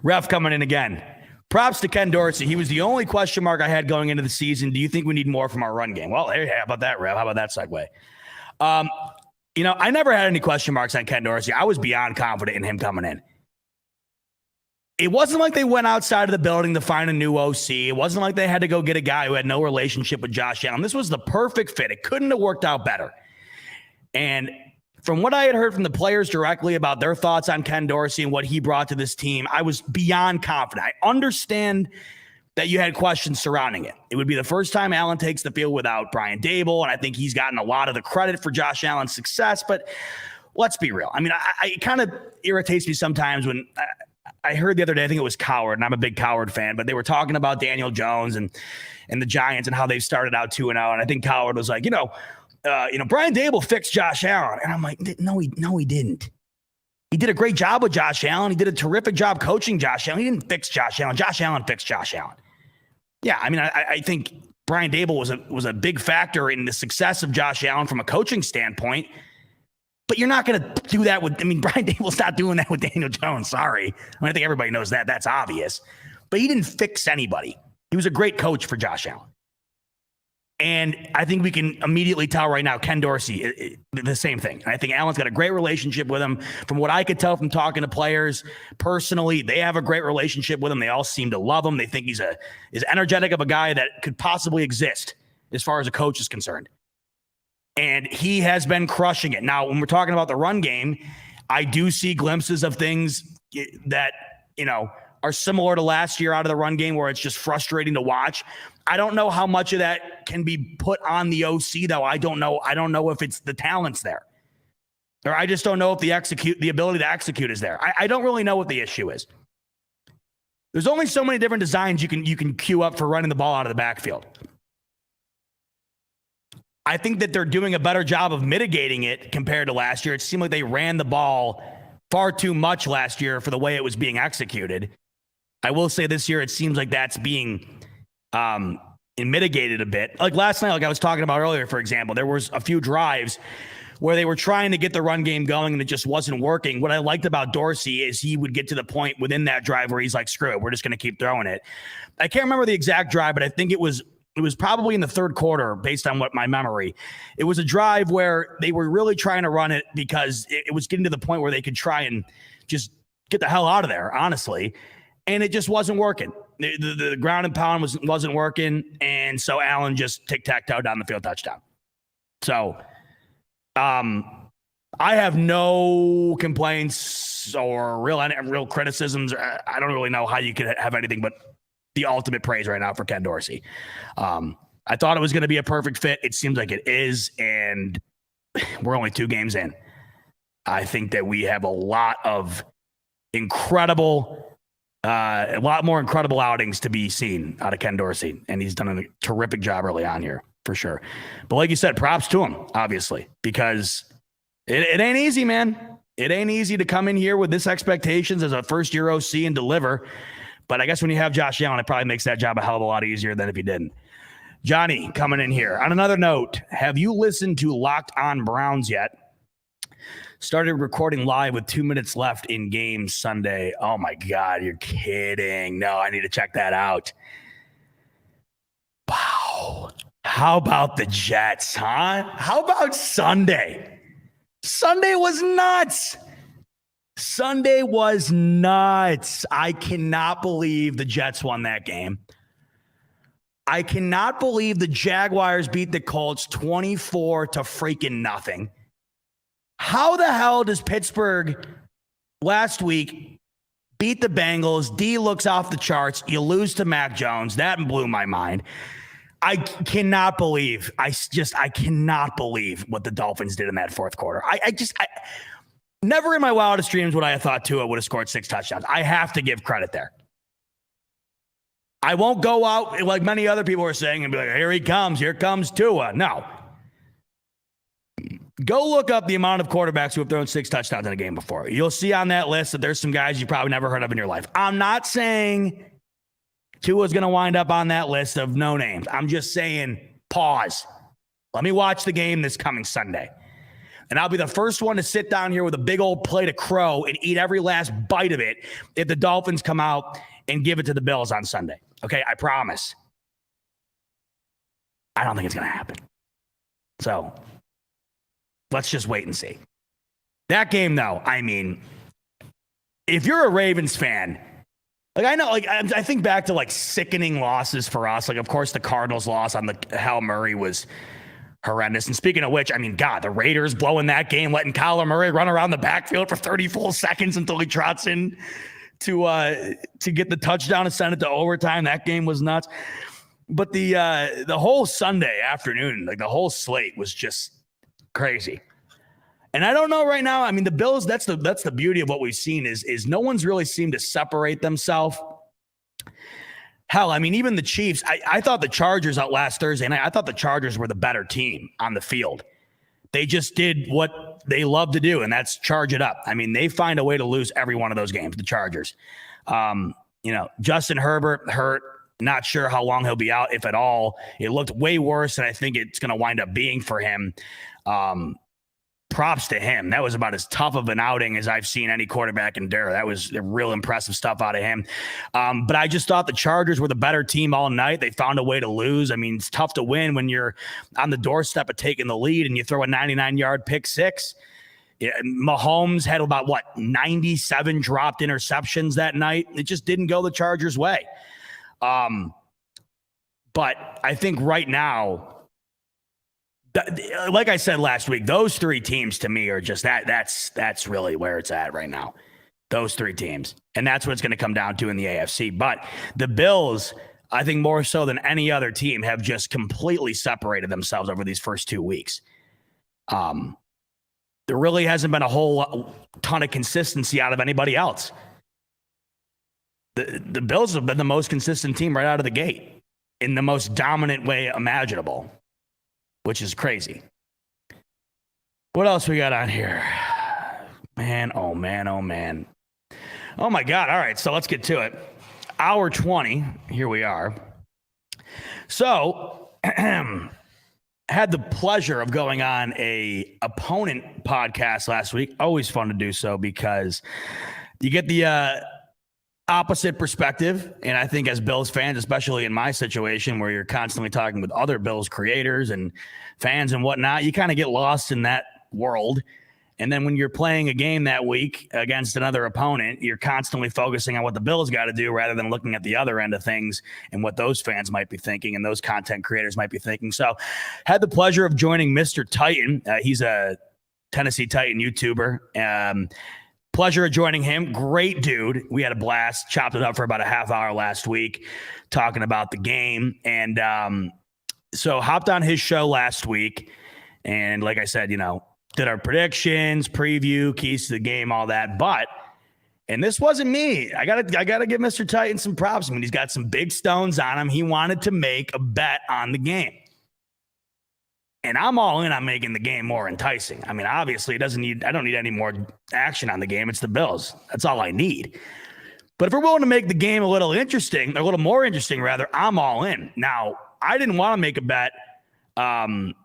Ref coming in again. Props to Ken Dorsey. He was the only question mark I had going into the season. Do you think we need more from our run game? Well, hey, how about that, Rev? How about that segue? I never had any question marks on Ken Dorsey. I was beyond confident in him coming in. It wasn't like they went outside of the building to find a new OC. It wasn't like they had to go get a guy who had no relationship with Josh Allen. This was the perfect fit. It couldn't have worked out better. And from what I had heard from the players directly about their thoughts on Ken Dorsey and what he brought to this team, I was beyond confident. I understand that you had questions surrounding it. It would be the first time Allen takes the field without Brian Dable, and I think he's gotten a lot of the credit for Josh Allen's success. But let's be real. I mean, it kind of irritates me sometimes when I heard the other day, I think it was Coward, and I'm a big Coward fan, but they were talking about Daniel Jones and the Giants and how they started out 2-0. And I think Coward was like, Brian Dable fixed Josh Allen. And I'm like, no, he didn't. He did a great job with Josh Allen. He did a terrific job coaching Josh Allen. He didn't fix Josh Allen. Josh Allen fixed Josh Allen. Yeah, I mean, I think Brian Dable was a big factor in the success of Josh Allen from a coaching standpoint. But you're not going to do that Brian Dable's not doing that with Daniel Jones. Sorry. I think everybody knows that. That's obvious. But he didn't fix anybody. He was a great coach for Josh Allen. And I think we can immediately tell right now, Ken Dorsey, the same thing. I think Allen's got a great relationship with him. From what I could tell from talking to players personally, they have a great relationship with him. They all seem to love him. They think he's as energetic of a guy that could possibly exist as far as a coach is concerned. And he has been crushing it. Now, when we're talking about the run game, I do see glimpses of things that, are similar to last year out of the run game where it's just frustrating to watch. I don't know how much of that can be put on the OC, though. I don't know if it's the talent's there. Or I just don't know if the ability to execute is there. I don't really know what the issue is. There's only so many different designs you can queue up for running the ball out of the backfield. I think that they're doing a better job of mitigating it compared to last year. It seemed like they ran the ball far too much last year for the way it was being executed. I will say this year, it seems like that's being mitigated a bit. Like last night, like I was talking about earlier, for example, there was a few drives where they were trying to get the run game going and it just wasn't working. What I liked about Dorsey is he would get to the point within that drive where he's like, screw it, we're just going to keep throwing it. I can't remember the exact drive, but I think it was probably in the third quarter based on what my memory. It was a drive where they were really trying to run it because it was getting to the point where they could try and just get the hell out of there, honestly. And it just wasn't working. The ground and pound wasn't working. And so Allen just tic-tac-toe down the field touchdown. So I have no complaints or real criticisms. I don't really know how you could have anything but the ultimate praise right now for Ken Dorsey. I thought it was going to be a perfect fit. It seems like it is. And we're only 2 games in. I think that we have a lot more incredible outings to be seen out of Ken Dorsey. And he's done a terrific job early on here for sure. But like you said, props to him, obviously, because it ain't easy, man. It ain't easy to come in here with this expectations as a first year OC and deliver. But I guess when you have Josh Allen, it probably makes that job a hell of a lot easier than if he didn't. Johnny coming in here. On another note, have you listened to Locked On Browns yet? Started recording live with 2 minutes left in game Sunday. Oh my God, you're kidding. No, I need to check that out. Wow. How about the Jets, huh? How about Sunday? Sunday was nuts. Sunday was nuts. I cannot believe the Jets won that game. I cannot believe the Jaguars beat the Colts 24 to freaking nothing. How the hell does Pittsburgh last week beat the Bengals? D looks off the charts. You lose to Mac Jones. That blew my mind. I cannot believe. I cannot believe what the Dolphins did in that fourth quarter. I never in my wildest dreams would I have thought Tua would have scored 6 touchdowns. I have to give credit there. I won't go out like many other people are saying and be like, here he comes. Here comes Tua. No. Go look up the amount of quarterbacks who have thrown 6 touchdowns in a game before. You'll see on that list that there's some guys you probably never heard of in your life. I'm not saying Tua's going to wind up on that list of no names. I'm just saying pause. Let me watch the game this coming Sunday. And I'll be the first one to sit down here with a big old plate of crow and eat every last bite of it if the Dolphins come out and give it to the Bills on Sunday. Okay, I promise. I don't think it's going to happen. So let's just wait and see. That game, though, I mean, if you're a Ravens fan, like I know, like I think back to like sickening losses for us. Like, of course, the Cardinals loss on the Hail Murray was horrendous. And speaking of which, I mean, God, the Raiders blowing that game, letting Kyler Murray run around the backfield for 30 full seconds until he trots in to get the touchdown and send it to overtime. That game was nuts. But the whole Sunday afternoon, like the whole slate was just crazy. And I don't know right now. I mean, the Bills, that's the beauty of what we've seen is no one's really seemed to separate themselves. Hell, I mean, even the Chiefs, I thought the Chargers out last Thursday, and I thought the Chargers were the better team on the field. They just did what they love to do, and that's charge it up. I mean, they find a way to lose every one of those games, the Chargers. Justin Herbert hurt, not sure how long he'll be out, if at all. It looked way worse than I think it's going to wind up being for him. Props to him. That was about as tough of an outing as I've seen any quarterback endure. That was real impressive stuff out of him. But I just thought the Chargers were the better team all night. They found a way to lose. I mean, it's tough to win when you're on the doorstep of taking the lead and you throw a 99-yard pick six. Yeah, Mahomes had about 97 dropped interceptions that night. It just didn't go the Chargers' way. But I think right now, like I said last week, those 3 teams to me are just that's really where it's at right now. Those 3 teams. And that's what it's going to come down to in the AFC. But the Bills, I think more so than any other team, have just completely separated themselves over these first 2 weeks. There really hasn't been a whole ton of consistency out of anybody else. The Bills have been the most consistent team right out of the gate in the most dominant way imaginable, which is crazy. What else we got on here? Man, oh man, oh man. Oh my God. All right, so let's get to it. Hour 20, here we are. So, had the pleasure of going on a opponent podcast last week. Always fun to do so because you get the opposite perspective. And I think as Bills fans, especially in my situation where you're constantly talking with other Bills creators and fans and whatnot, you kind of get lost in that world. And then when you're playing a game that week against another opponent, you're constantly focusing on what the Bills got to do rather than looking at the other end of things and what those fans might be thinking and those content creators might be thinking. So had the pleasure of joining Mr. Titan. He's a Tennessee Titan YouTuber. Pleasure of joining him. Great dude. We had a blast. Chopped it up for about a half hour last week talking about the game. And so hopped on his show last week. And like I said, did our predictions, preview, keys to the game, all that. But, and this wasn't me. I gotta give Mr. Titan some props. I mean, he's got some big stones on him. He wanted to make a bet on the game. And I'm all in on making the game more enticing. I mean, obviously, I don't need any more action on the game. It's the Bills. That's all I need. But if we're willing to make the game a little interesting, or a little more interesting, rather, I'm all in. Now, I didn't want to make a bet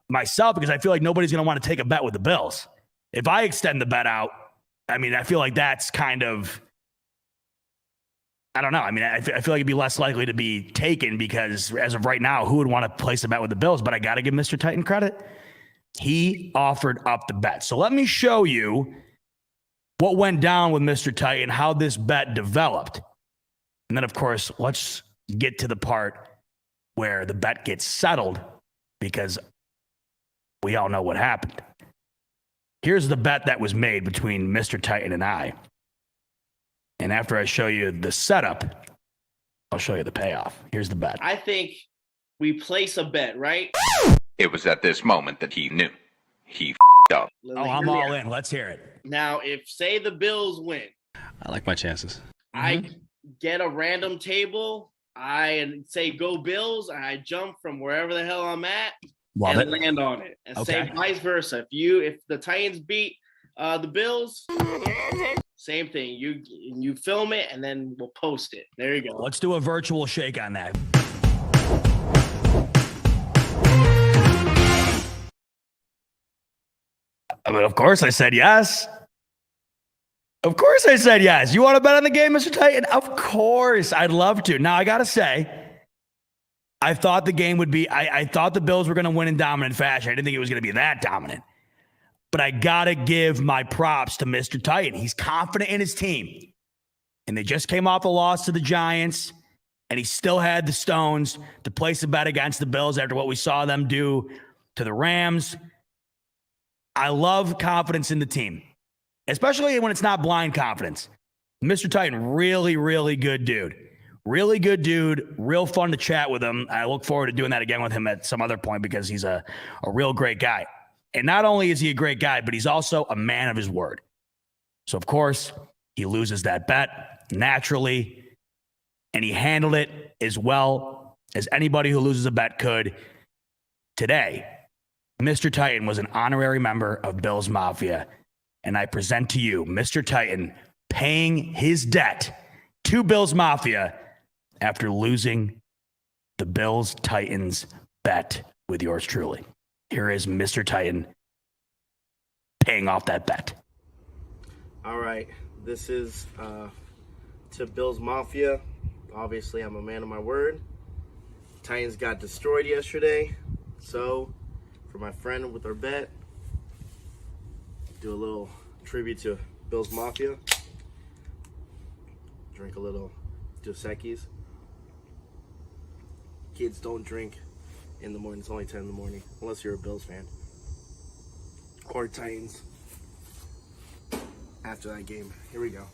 myself because I feel like nobody's going to want to take a bet with the Bills. If I extend the bet out, I mean, I feel like that's kind of, I don't know. I mean, I feel like it'd be less likely to be taken because as of right now, who would want to place a bet with the Bills? But I got to give Mr. Titan credit. He offered up the bet. So let me show you what went down with Mr. Titan, how this bet developed. And then, of course, let's get to the part where the bet gets settled because we all know what happened. Here's the bet that was made between Mr. Titan and I. And after I show you the setup, I'll show you the payoff. Here's the bet. I think we place a bet, right? It was at this moment that he knew. He up. Oh, I'm all in. Let's hear it. Now, if, say, the Bills win, I like my chances. I get a random table, I say go Bills, and I jump from wherever the hell I'm at and land on it. And say vice versa. If the Titans beat the Bills, same thing. You film it and then we'll post it. There you go. Let's do a virtual shake on that. I mean, of course I said yes. Of course I said yes. You want to bet on the game, Mr. Titan? Of course. I'd love to. Now, I got to say, I thought the game would be, I thought the Bills were going to win in dominant fashion. I didn't think it was going to be that dominant. But I got to give my props to Mr. Titan. He's confident in his team. And they just came off a loss to the Giants. And he still had the stones to place a bet against the Bills after what we saw them do to the Rams. I love confidence in the team, especially when it's not blind confidence. Mr. Titan, really, really good dude. Really good dude. Real fun to chat with him. I look forward to doing that again with him at some other point because he's a real great guy. And not only is he a great guy, but he's also a man of his word. So, of course, he loses that bet naturally, and he handled it as well as anybody who loses a bet could. Today, Mr. Titan was an honorary member of Bills Mafia, and I present to you Mr. Titan paying his debt to Bills Mafia after losing the Bills-Titans bet with yours truly. Here is Mr. Titan paying off that bet. All right, this is to Bills Mafia. Obviously, I'm a man of my word. Titans got destroyed yesterday, so for my friend with our bet, do a little tribute to Bills Mafia. Drink a little Dos Equis. Kids, don't drink in the morning. It's only 10 in the morning, unless you're a Bills fan. Or Titans. After that game. Here we go.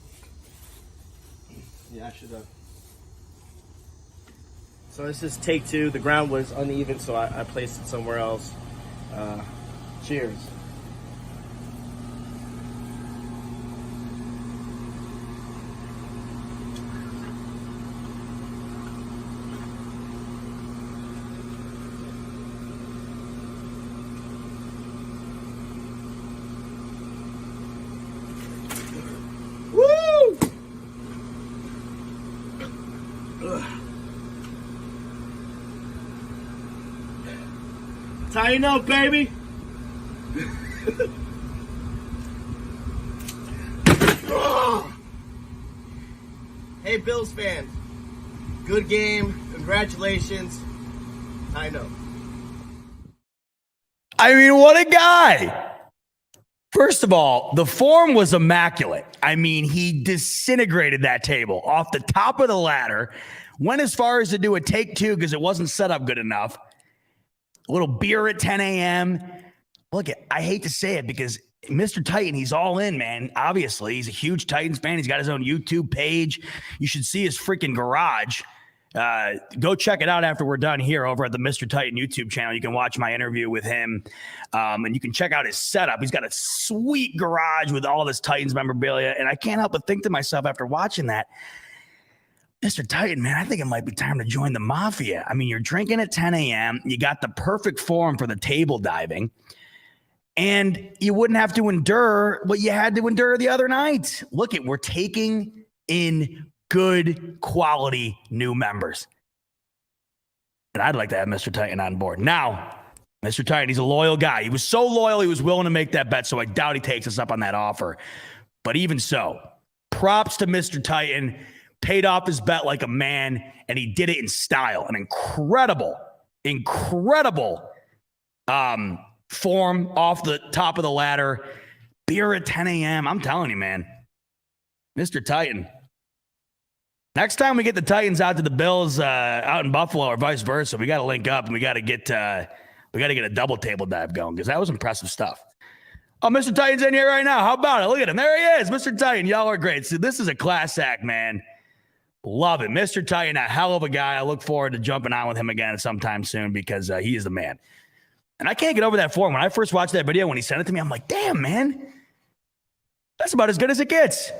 Yeah, I should have. So this is take two. The ground was uneven, so I placed it somewhere else. Cheers. Woo! Tighten up, baby. Hey, Bills fans. Good game. Congratulations. Tighten up. I mean, what a guy. First of all, the form was immaculate. I mean, he disintegrated that table off the top of the ladder, went as far as to do a take two because it wasn't set up good enough. A little beer at 10 a.m. Look, I hate to say it because Mr. Titan, he's all in, man. Obviously, he's a huge Titans fan. He's got his own YouTube page. You should see his freaking garage. Go check it out after we're done here over at the Mr. Titan YouTube channel. You can watch my interview with him, and you can check out his setup. He's got a sweet garage with all this Titans memorabilia, and I can't help but think to myself after watching that, Mr. Titan, man, I think it might be time to join the Mafia. I mean, you're drinking at 10 a.m. You got the perfect form for the table diving, and you wouldn't have to endure what you had to endure the other night. Look, we're taking in good quality new members. And I'd like to have Mr. Titan on board. Now, Mr. Titan, he's a loyal guy. He was so loyal, he was willing to make that bet, so I doubt he takes us up on that offer. But even so, props to Mr. Titan. Paid off his bet like a man, and he did it in style. An incredible form off the top of the ladder. Beer at 10 a.m. I'm telling you, man. Mr. Titan. Next time we get the Titans out to the Bills out in Buffalo or vice versa, we got to link up and we got to get a double table dive going because that was impressive stuff. Oh, Mr. Titan's in here right now. How about it? Look at him. There he is. Mr. Titan, y'all are great. So this is a class act, man. Love it. Mr. Titan, a hell of a guy. I look forward to jumping on with him again sometime soon because he is the man. And I can't get over that form. When I first watched that video, when he sent it to me, I'm like, damn, man. That's about as good as it gets.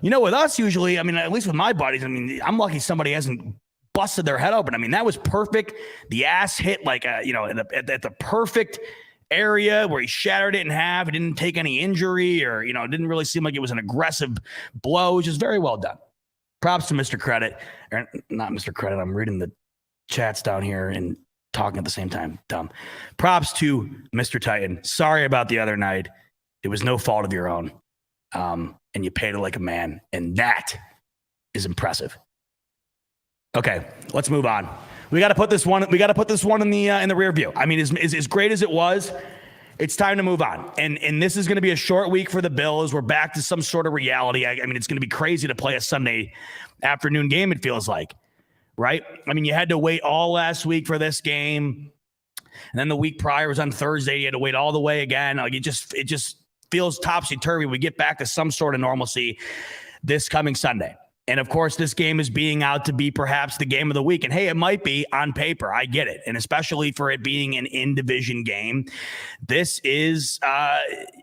You know, with us usually, I mean, at least with my buddies, I mean, I'm lucky somebody hasn't busted their head open. I mean, that was perfect. The ass hit like, at the perfect area where he shattered it in half. He didn't take any injury or, it didn't really seem like it was an aggressive blow, which is very well done. Props to Mr. Credit. Or not Mr. Credit. I'm reading the chats down here and talking at the same time. Dumb. Props to Mr. Titan. Sorry about the other night. It was no fault of your own. And you paid it like a man. And that is impressive. Okay, let's move on. We got to put this one in the rear view. I mean, as great as it was, it's time to move on. And this is going to be a short week for the Bills. We're back to some sort of reality. I mean, it's going to be crazy to play a Sunday afternoon game, it feels like, right? I mean, you had to wait all last week for this game. And then the week prior was on Thursday. You had to wait all the way again. Like it just feels topsy-turvy. We get back to some sort of normalcy this coming Sunday. And of course, this game is being out to be perhaps the game of the week. And hey, it might be on paper. I get it. And especially for it being an in-division game, this is,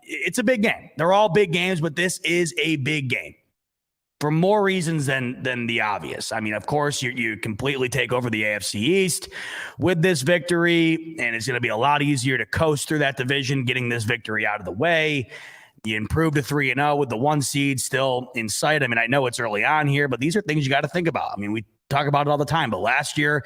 it's a big game. They're all big games, but this is a big game for more reasons than the obvious. I mean, of course, you completely take over the AFC East with this victory, and it's going to be a lot easier to coast through that division, getting this victory out of the way. You improved to 3-0 with the 1 seed still in sight. I mean, I know it's early on here, but these are things you got to think about. I mean, we talk about it all the time, but last year,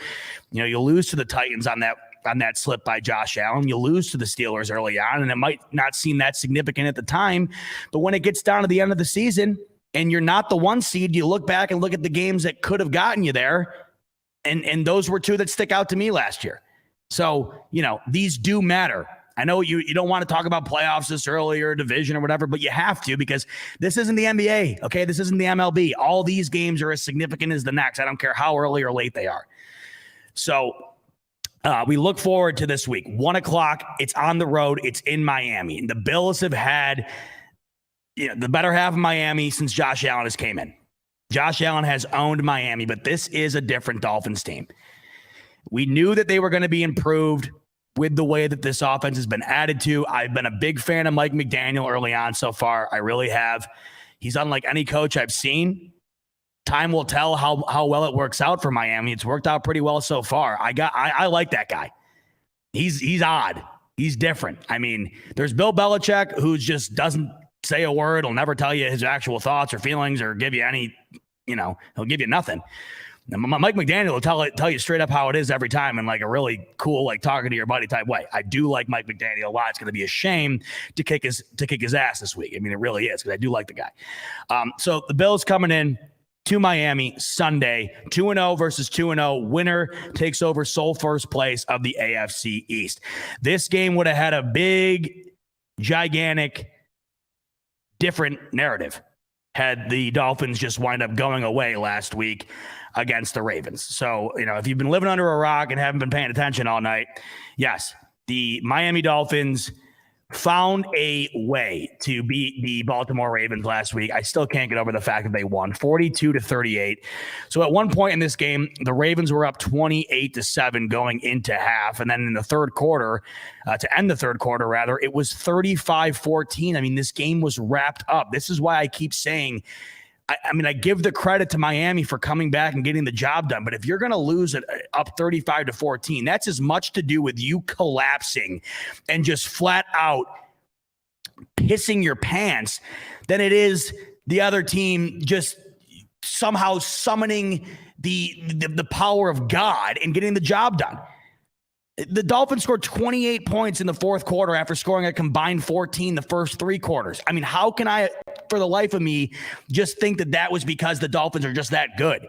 you lose to the Titans on that slip by Josh Allen. You lose to the Steelers early on, and it might not seem that significant at the time, but when it gets down to the end of the season and you're not the 1 seed, you look back and look at the games that could have gotten you there, and those were 2 that stick out to me last year. So, these do matter. I know you don't want to talk about playoffs this early or division or whatever, but you have to because this isn't the NBA, okay? This isn't the MLB. All these games are as significant as the next. I don't care how early or late they are. So we look forward to this week. 1:00, it's on the road. It's in Miami. And the Bills have had the better half of Miami since Josh Allen has came in. Josh Allen has owned Miami, but this is a different Dolphins team. We knew that they were going to be improved with the way that this offense has been added to. I've been a big fan of Mike McDaniel early on so far. I really have. He's unlike any coach I've seen. Time will tell how well it works out for Miami. It's worked out pretty well so far. I like that guy. He's odd. He's different. I mean, there's Bill Belichick, who just doesn't say a word. He'll never tell you his actual thoughts or feelings or give you any, he'll give you nothing. Mike McDaniel will tell you straight up how it is every time in like a really cool, like talking to your buddy type way. I do like Mike McDaniel a lot. It's going to be a shame to kick his ass this week. I mean, it really is because I do like the guy. So the Bills coming in to Miami Sunday, 2-0 versus 2-0. Winner takes over sole first place of the AFC East. This game would have had a big, gigantic, different narrative had the Dolphins just wind up going away last week against the Ravens. So, if you've been living under a rock and haven't been paying attention all night, yes, the Miami Dolphins found a way to beat the Baltimore Ravens last week. I still can't get over the fact that they won 42-38. So at one point in this game, the Ravens were up 28-7 going into half. And then in the third quarter, to end the third quarter, rather, it was 35-14. I mean, this game was wrapped up. This is why I keep saying, I give the credit to Miami for coming back and getting the job done. But if you're going to lose it up 35-14, that's as much to do with you collapsing and just flat out pissing your pants than it is the other team just somehow summoning the power of God and getting the job done. The Dolphins scored 28 points in the fourth quarter after scoring a combined 14 the first three quarters. I mean, how can I, for the life of me, just think that was because the Dolphins are just that good?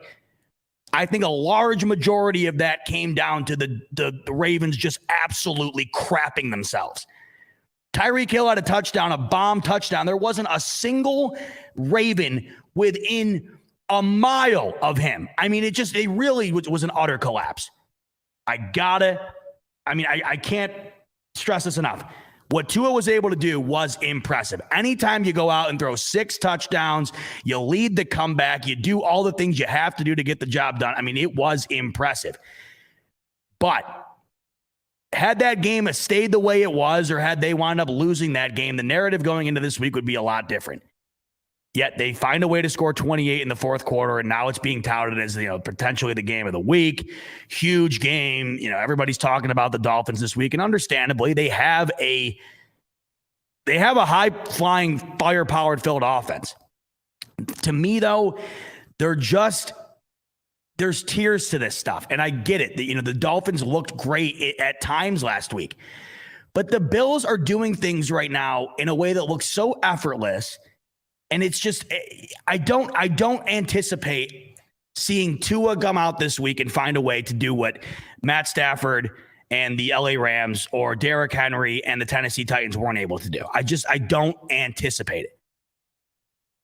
I think a large majority of that came down to the Ravens just absolutely crapping themselves. Tyreek Hill had a touchdown, a bomb touchdown. There wasn't a single Raven within a mile of him. I mean, it really was an utter collapse. I can't stress this enough. What Tua was able to do was impressive. Anytime you go out and throw 6 touchdowns, you lead the comeback, you do all the things you have to do to get the job done. I mean, it was impressive. But had that game stayed the way it was, or had they wound up losing that game, the narrative going into this week would be a lot different. Yet they find a way to score 28 in the fourth quarter, and now it's being touted as, potentially the game of the week. Huge game. Everybody's talking about the Dolphins this week, and understandably, they have a high-flying, fire-powered filled offense. To me, though, there's tears to this stuff, and I get it. The Dolphins looked great at times last week, but the Bills are doing things right now in a way that looks so effortless. And it's just, I don't anticipate seeing Tua come out this week and find a way to do what Matt Stafford and the LA Rams or Derrick Henry and the Tennessee Titans weren't able to do. I don't anticipate it.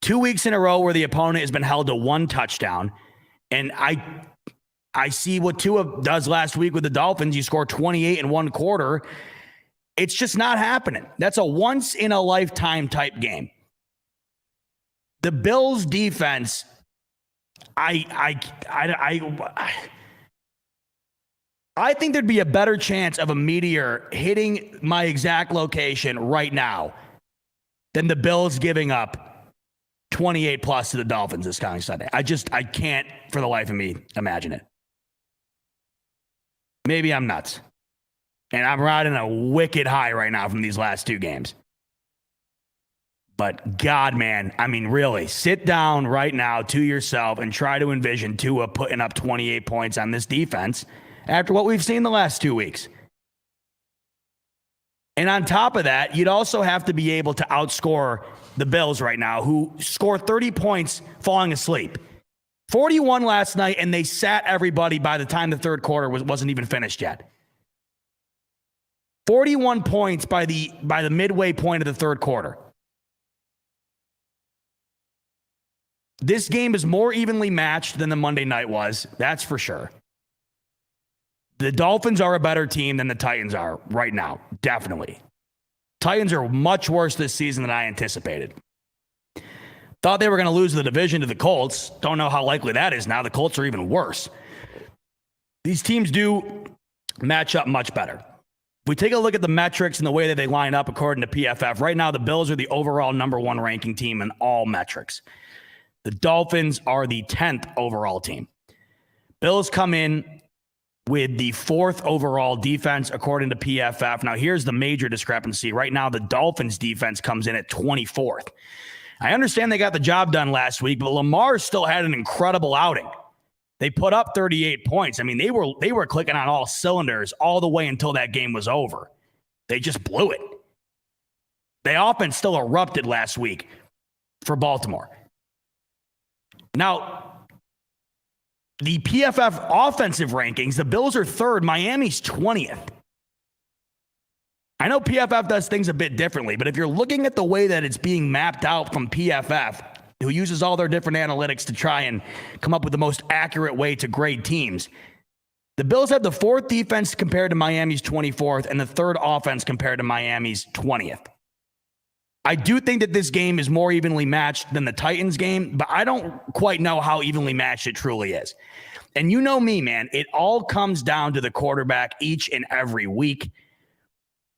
2 weeks in a row where the opponent has been held to 1 touchdown. And I see what Tua does last week with the Dolphins. You score 28 in 1 quarter. It's just not happening. That's a once in a lifetime type game. The Bills defense, I think there'd be a better chance of a meteor hitting my exact location right now than the Bills giving up 28 plus to the Dolphins this coming Sunday. I can't for the life of me imagine it. Maybe I'm nuts. And I'm riding a wicked high right now from these last 2 games. But God, man, I mean, really, sit down right now to yourself and try to envision Tua putting up 28 points on this defense after what we've seen the last 2 weeks. And on top of that, you'd also have to be able to outscore the Bills right now, who score 30 points falling asleep. 41 last night, and they sat everybody by the time the third quarter wasn't even finished yet. 41 points by the midway point of the third quarter. This game is more evenly matched than the Monday night was. That's for sure. The Dolphins are a better team than the Titans are right now. Definitely. Titans are much worse this season than I anticipated. Thought they were going to lose the division to the Colts. Don't know how likely that is now. The Colts are even worse. These teams do match up much better. If we take a look at the metrics and the way that they line up according to PFF, right now the Bills are the overall number 1 ranking team in all metrics. The Dolphins are the 10th overall team. Bills come in with the 4th overall defense, according to PFF. Now, here's the major discrepancy. Right now, the Dolphins defense comes in at 24th. I understand they got the job done last week, but Lamar still had an incredible outing. They put up 38 points. I mean, they were clicking on all cylinders all the way until that game was over. They just blew it. The offense still erupted last week for Baltimore. Now, the PFF offensive rankings, the Bills are 3rd, Miami's 20th. I know PFF does things a bit differently, but if you're looking at the way that it's being mapped out from PFF, who uses all their different analytics to try and come up with the most accurate way to grade teams, the Bills have the 4th defense compared to Miami's 24th and the 3rd offense compared to Miami's 20th. I do think that this game is more evenly matched than the Titans game, but I don't quite know how evenly matched it truly is. And you know me, man, it all comes down to the quarterback each and every week.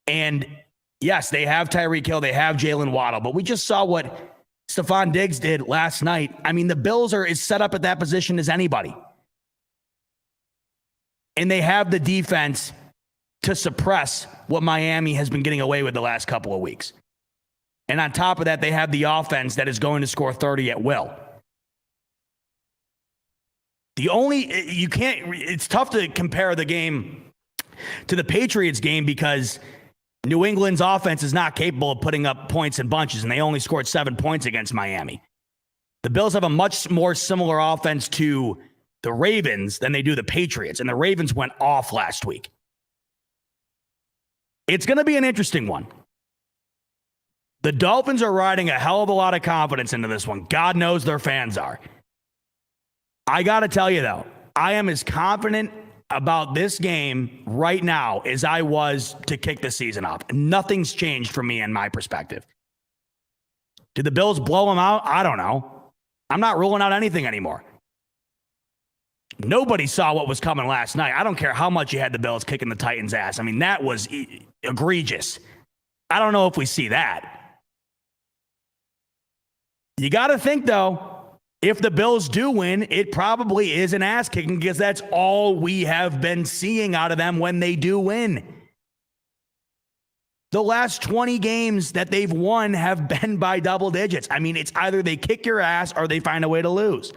And yes, they have Tyreek Hill, they have Jalen Waddle, but we just saw what Stefon Diggs did last night. I mean, the Bills are as set up at that position as anybody. And they have the defense to suppress what Miami has been getting away with the last couple of weeks. And on top of that, they have the offense that is going to score 30 at will. It's tough to compare the game to the Patriots game because New England's offense is not capable of putting up points in bunches, and they only scored 7 points against Miami. The Bills have a much more similar offense to the Ravens than they do the Patriots, and the Ravens went off last week. It's going to be an interesting one. The Dolphins are riding a hell of a lot of confidence into this one. God knows their fans are. I got to tell you, though, I am as confident about this game right now as I was to kick the season off. Nothing's changed for me in my perspective. Did the Bills blow them out? I don't know. I'm not ruling out anything anymore. Nobody saw what was coming last night. I don't care how much you had the Bills kicking the Titans' ass. I mean, that was egregious. I don't know if we see that. You got to think, though, if the Bills do win, it probably is an ass kicking because that's all we have been seeing out of them when they do win. The last 20 games that they've won have been by double digits. I mean, it's either they kick your ass or they find a way to lose.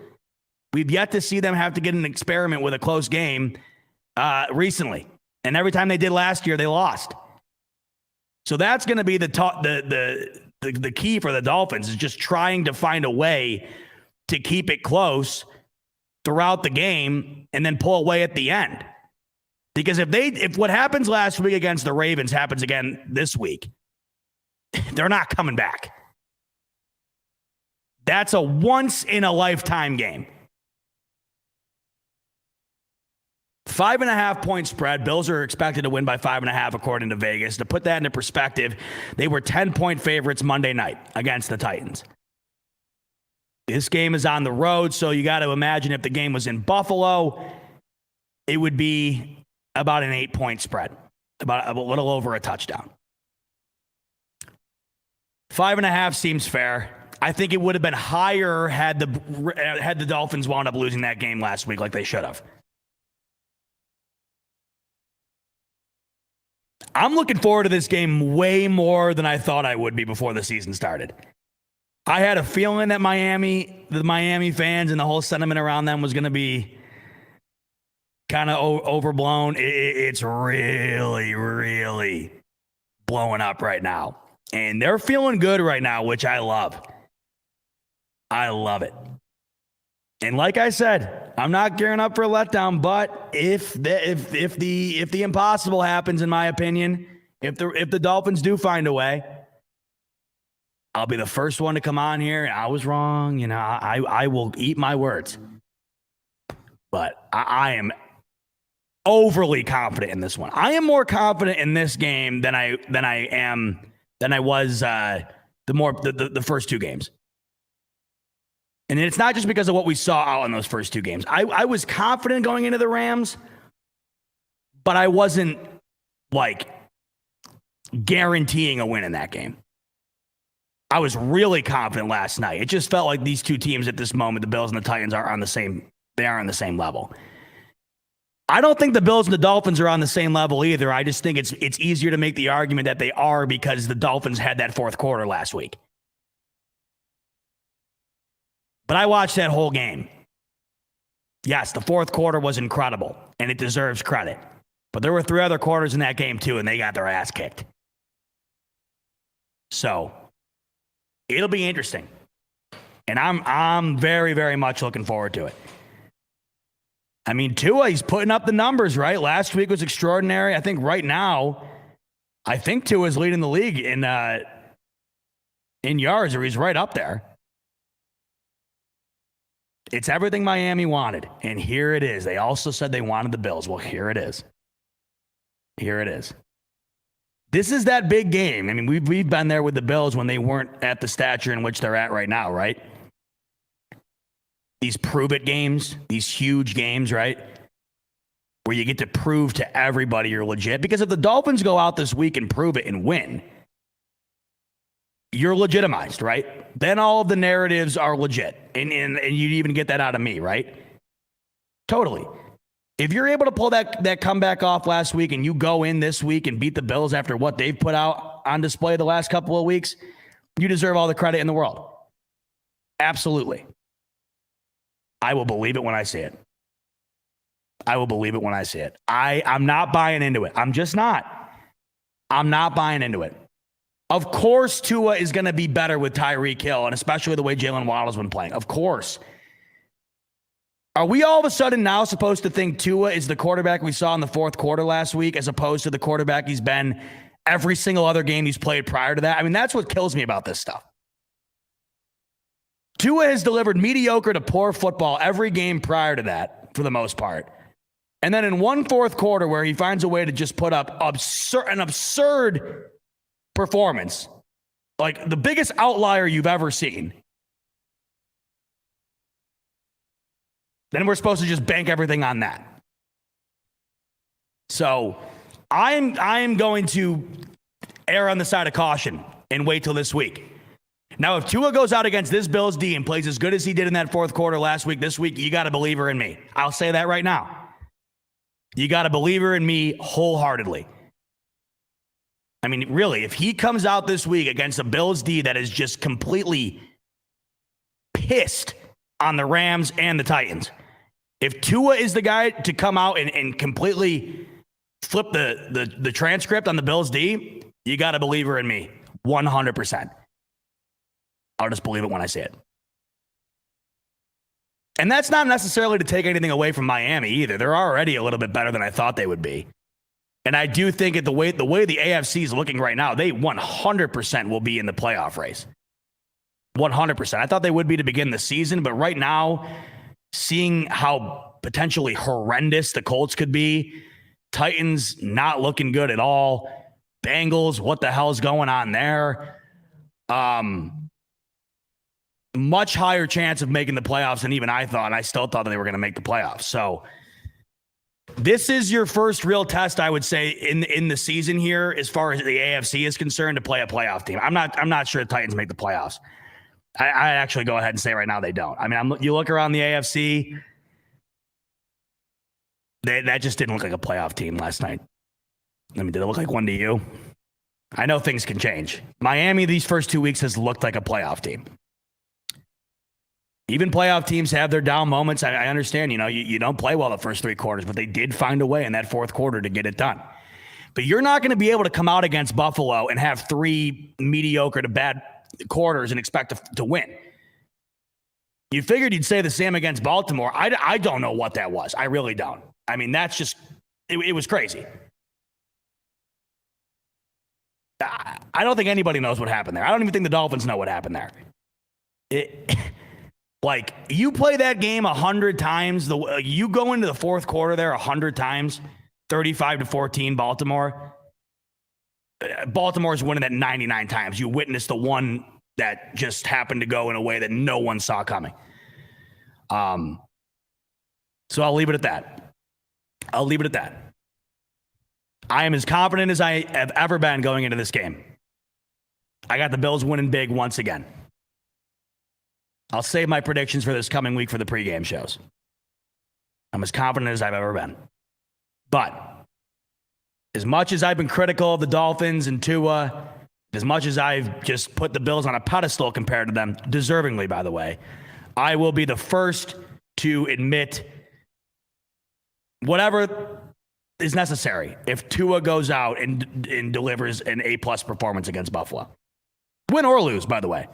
We've yet to see them have to get an experiment with a close game recently. And every time they did last year, they lost. So that's going to be the key for the Dolphins is just trying to find a way to keep it close throughout the game and then pull away at the end. Because if what happens last week against the Ravens happens again this week, they're not coming back. That's a once-in-a-lifetime game. 5.5 point spread. Bills are expected to win by 5.5 according to Vegas. To put that into perspective, they were 10-point favorites Monday night against the Titans. This game is on the road, so you got to imagine if the game was in Buffalo, it would be about an 8-point spread, about a little over a touchdown. 5.5 seems fair. I think it would have been higher had the Dolphins wound up losing that game last week like they should have. I'm looking forward to this game way more than I thought I would be before the season started. I had a feeling that the Miami fans and the whole sentiment around them was going to be kind of overblown. It's really, really blowing up right now. And they're feeling good right now, which I love. I love it. And like I said, I'm not gearing up for a letdown, but if the impossible happens, in my opinion, if the Dolphins do find a way, I'll be the first one to come on here. And I was wrong. You know, I will eat my words. But I am overly confident in this one. I am more confident in this game than I was the first two games. And it's not just because of what we saw out in those first two games. I was confident going into the Rams, but I wasn't like guaranteeing a win in that game. I was really confident last night. It just felt like these two teams at this moment, the Bills and the Titans, are on the same level. I don't think the Bills and the Dolphins are on the same level either. I just think it's easier to make the argument that they are because the Dolphins had that fourth quarter last week. But I watched that whole game. Yes, the fourth quarter was incredible, and it deserves credit. But there were 3 other quarters in that game, too, and they got their ass kicked. So it'll be interesting. And I'm very, very much looking forward to it. I mean, Tua, he's putting up the numbers, right? Last week was extraordinary. I think right now, Tua is leading the league in yards, or he's right up there. It's everything Miami wanted, and here it is. They also said they wanted the Bills. Well, here it is. Here it is. This is that big game. I mean, we've been there with the Bills when they weren't at the stature in which they're at right now, right? These prove-it games, these huge games, right? Where you get to prove to everybody you're legit. Because if the Dolphins go out this week and prove it and win, you're legitimized, right? Then all of the narratives are legit. And you'd even get that out of me, right? Totally. If you're able to pull that comeback off last week and you go in this week and beat the Bills after what they've put out on display the last couple of weeks, you deserve all the credit in the world. Absolutely. I will believe it when I see it. I will believe it when I see it. I'm not buying into it. I'm just not. I'm not buying into it. Of course, Tua is going to be better with Tyreek Hill, and especially the way Jalen Waddle's been playing. Of course. Are we all of a sudden now supposed to think Tua is the quarterback we saw in the fourth quarter last week as opposed to the quarterback he's been every single other game he's played prior to that? I mean, that's what kills me about this stuff. Tua has delivered mediocre to poor football every game prior to that, for the most part. And then in one fourth quarter where he finds a way to just put up an absurd performance, like the biggest outlier you've ever seen, then we're supposed to just bank everything on that. So I'm going to err on the side of caution and wait till this week. Now, if Tua goes out against this Bills D and plays as good as he did in that fourth quarter last week, this week, you got to believe her in me. I'll say that right now. You got to believe her in me wholeheartedly. I mean, really, if he comes out this week against a Bills D that is just completely pissed on the Rams and the Titans, if Tua is the guy to come out and completely flip the transcript on the Bills D, you got to believe her in me 100%. I'll just believe it when I see it. And that's not necessarily to take anything away from Miami either. They're already a little bit better than I thought they would be. And I do think the way the AFC is looking right now, they 100% will be in the playoff race. 100%. I thought they would be to begin the season, but right now, seeing how potentially horrendous the Colts could be, Titans not looking good at all, Bengals, what the hell's going on there? Much higher chance of making the playoffs than even I thought, and I still thought that they were going to make the playoffs. So this is your first real test, I would say, in the season here, as far as the AFC is concerned, to play a playoff team. I'm not sure the Titans make the playoffs. I actually go ahead and say right now they don't. I mean, you look around the AFC, that just didn't look like a playoff team last night. I mean, did it look like one to you? I know things can change. Miami, these first 2 weeks, has looked like a playoff team. Even playoff teams have their down moments. I understand, you don't play well the first three quarters, but they did find a way in that fourth quarter to get it done. But you're not going to be able to come out against Buffalo and have three mediocre to bad quarters and expect to win. You figured you'd say the same against Baltimore. I don't know what that was. I really don't. I mean, that's just, it was crazy. I don't think anybody knows what happened there. I don't even think the Dolphins know what happened there. Like, you play that game 100 times. You go into the fourth quarter there 100 times, 35-14 Baltimore. Baltimore's winning that 99 times. You witnessed the one that just happened to go in a way that no one saw coming. So I'll leave it at that. I am as confident as I have ever been going into this game. I got the Bills winning big once again. I'll save my predictions for this coming week for the pregame shows. I'm as confident as I've ever been. But as much as I've been critical of the Dolphins and Tua, as much as I've just put the Bills on a pedestal compared to them, deservingly, by the way, I will be the first to admit whatever is necessary if Tua goes out and delivers an A-plus performance against Buffalo. Win or lose, by the way.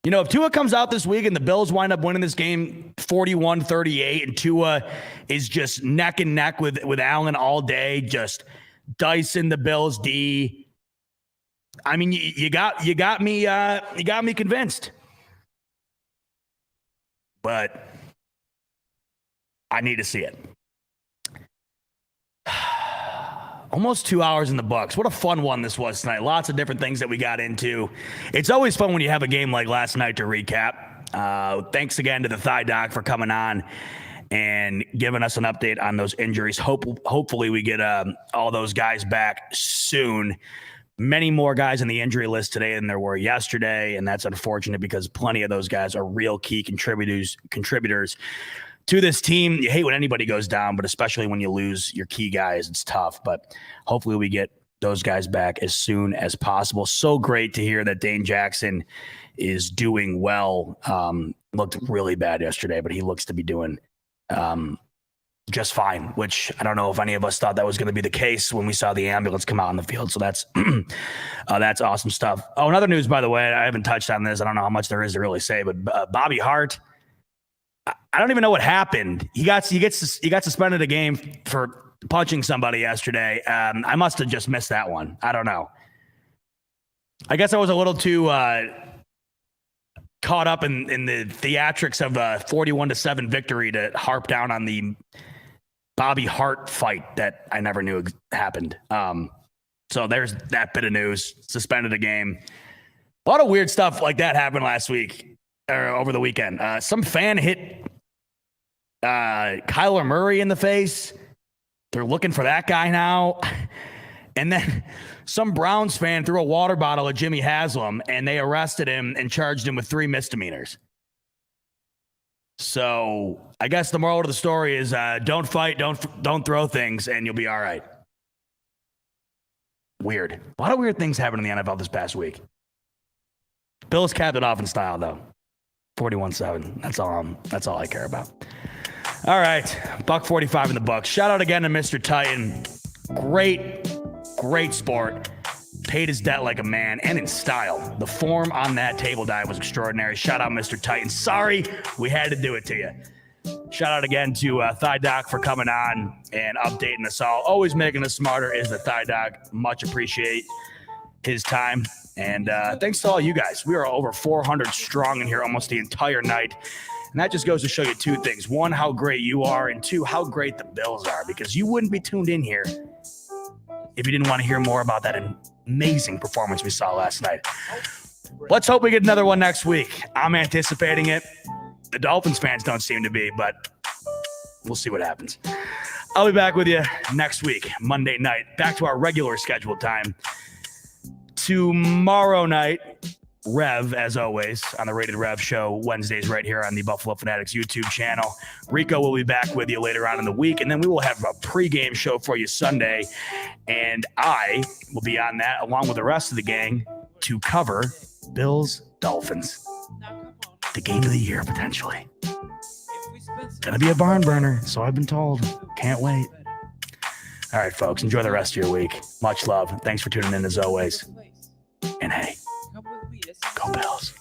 If Tua comes out this week and the Bills wind up winning this game 41-38 and Tua is just neck and neck with Allen all day, just dicing the Bills D. I mean, you got me convinced. But I need to see it. Almost 2 hours in the books. What a fun one this was tonight. Lots of different things that we got into. It's always fun when you have a game like last night to recap. Thanks again to the Thigh Doc for coming on and giving us an update on those injuries. Hopefully we get all those guys back soon. Many more guys on the injury list today than there were yesterday, and that's unfortunate because plenty of those guys are real key contributors to this team. You hate when anybody goes down, but especially when you lose your key guys, it's tough. But hopefully we get those guys back as soon as possible. So great to hear that Dane Jackson is doing well. Looked really bad yesterday, but he looks to be doing just fine, which I don't know if any of us thought that was going to be the case when we saw the ambulance come out on the field. So that's that's awesome stuff. Oh, another news, by the way, I haven't touched on this. I don't know how much there is to really say, but Bobby Hart, I don't even know what happened. He got suspended a game for punching somebody yesterday. I must have just missed that one. I don't know. I guess I was a little too caught up in the theatrics of a 41-7 victory to harp down on the Bobby Hart fight that I never knew happened. So there's that bit of news. Suspended a game. A lot of weird stuff like that happened last week or over the weekend. Some fan hit Kyler Murray in the face. They're looking for that guy now. And then some Browns fan threw a water bottle at Jimmy Haslam, and they arrested him and charged him with 3 misdemeanors. So I guess the moral of the story is don't fight, don't throw things, and you'll be all right. Weird. A lot of weird things happened in the NFL this past week. Bills capped it off in style, though. 41-7. That's all I care about. All right. $145 in the books. Shout out again to Mr. Titan. Great sport. Paid his debt like a man and in style. The form on that table dive was extraordinary. Shout out, Mr. Titan. Sorry, we had to do it to you. Shout out again to Thigh Doc for coming on and updating us all. Always making us smarter is the Thigh Doc. Much appreciate his time. And thanks to all you guys. We are over 400 strong in here almost the entire night. And that just goes to show you 2 things. 1, how great you are. And 2, how great the Bills are. Because you wouldn't be tuned in here if you didn't want to hear more about that amazing performance we saw last night. Let's hope we get another one next week. I'm anticipating it. The Dolphins fans don't seem to be, but we'll see what happens. I'll be back with you next week, Monday night, back to our regular scheduled time. Tomorrow night, Rev, as always, on the Rated Rev show, Wednesdays right here on the Buffalo Fanatics YouTube channel. Rico will be back with you later on in the week, and then we will have a pregame show for you Sunday, and I will be on that along with the rest of the gang to cover Bills Dolphins. The game of the year, potentially. Gonna be a barn burner, so I've been told. Can't wait. All right, folks, enjoy the rest of your week. Much love. Thanks for tuning in as always. And hey, go Bills.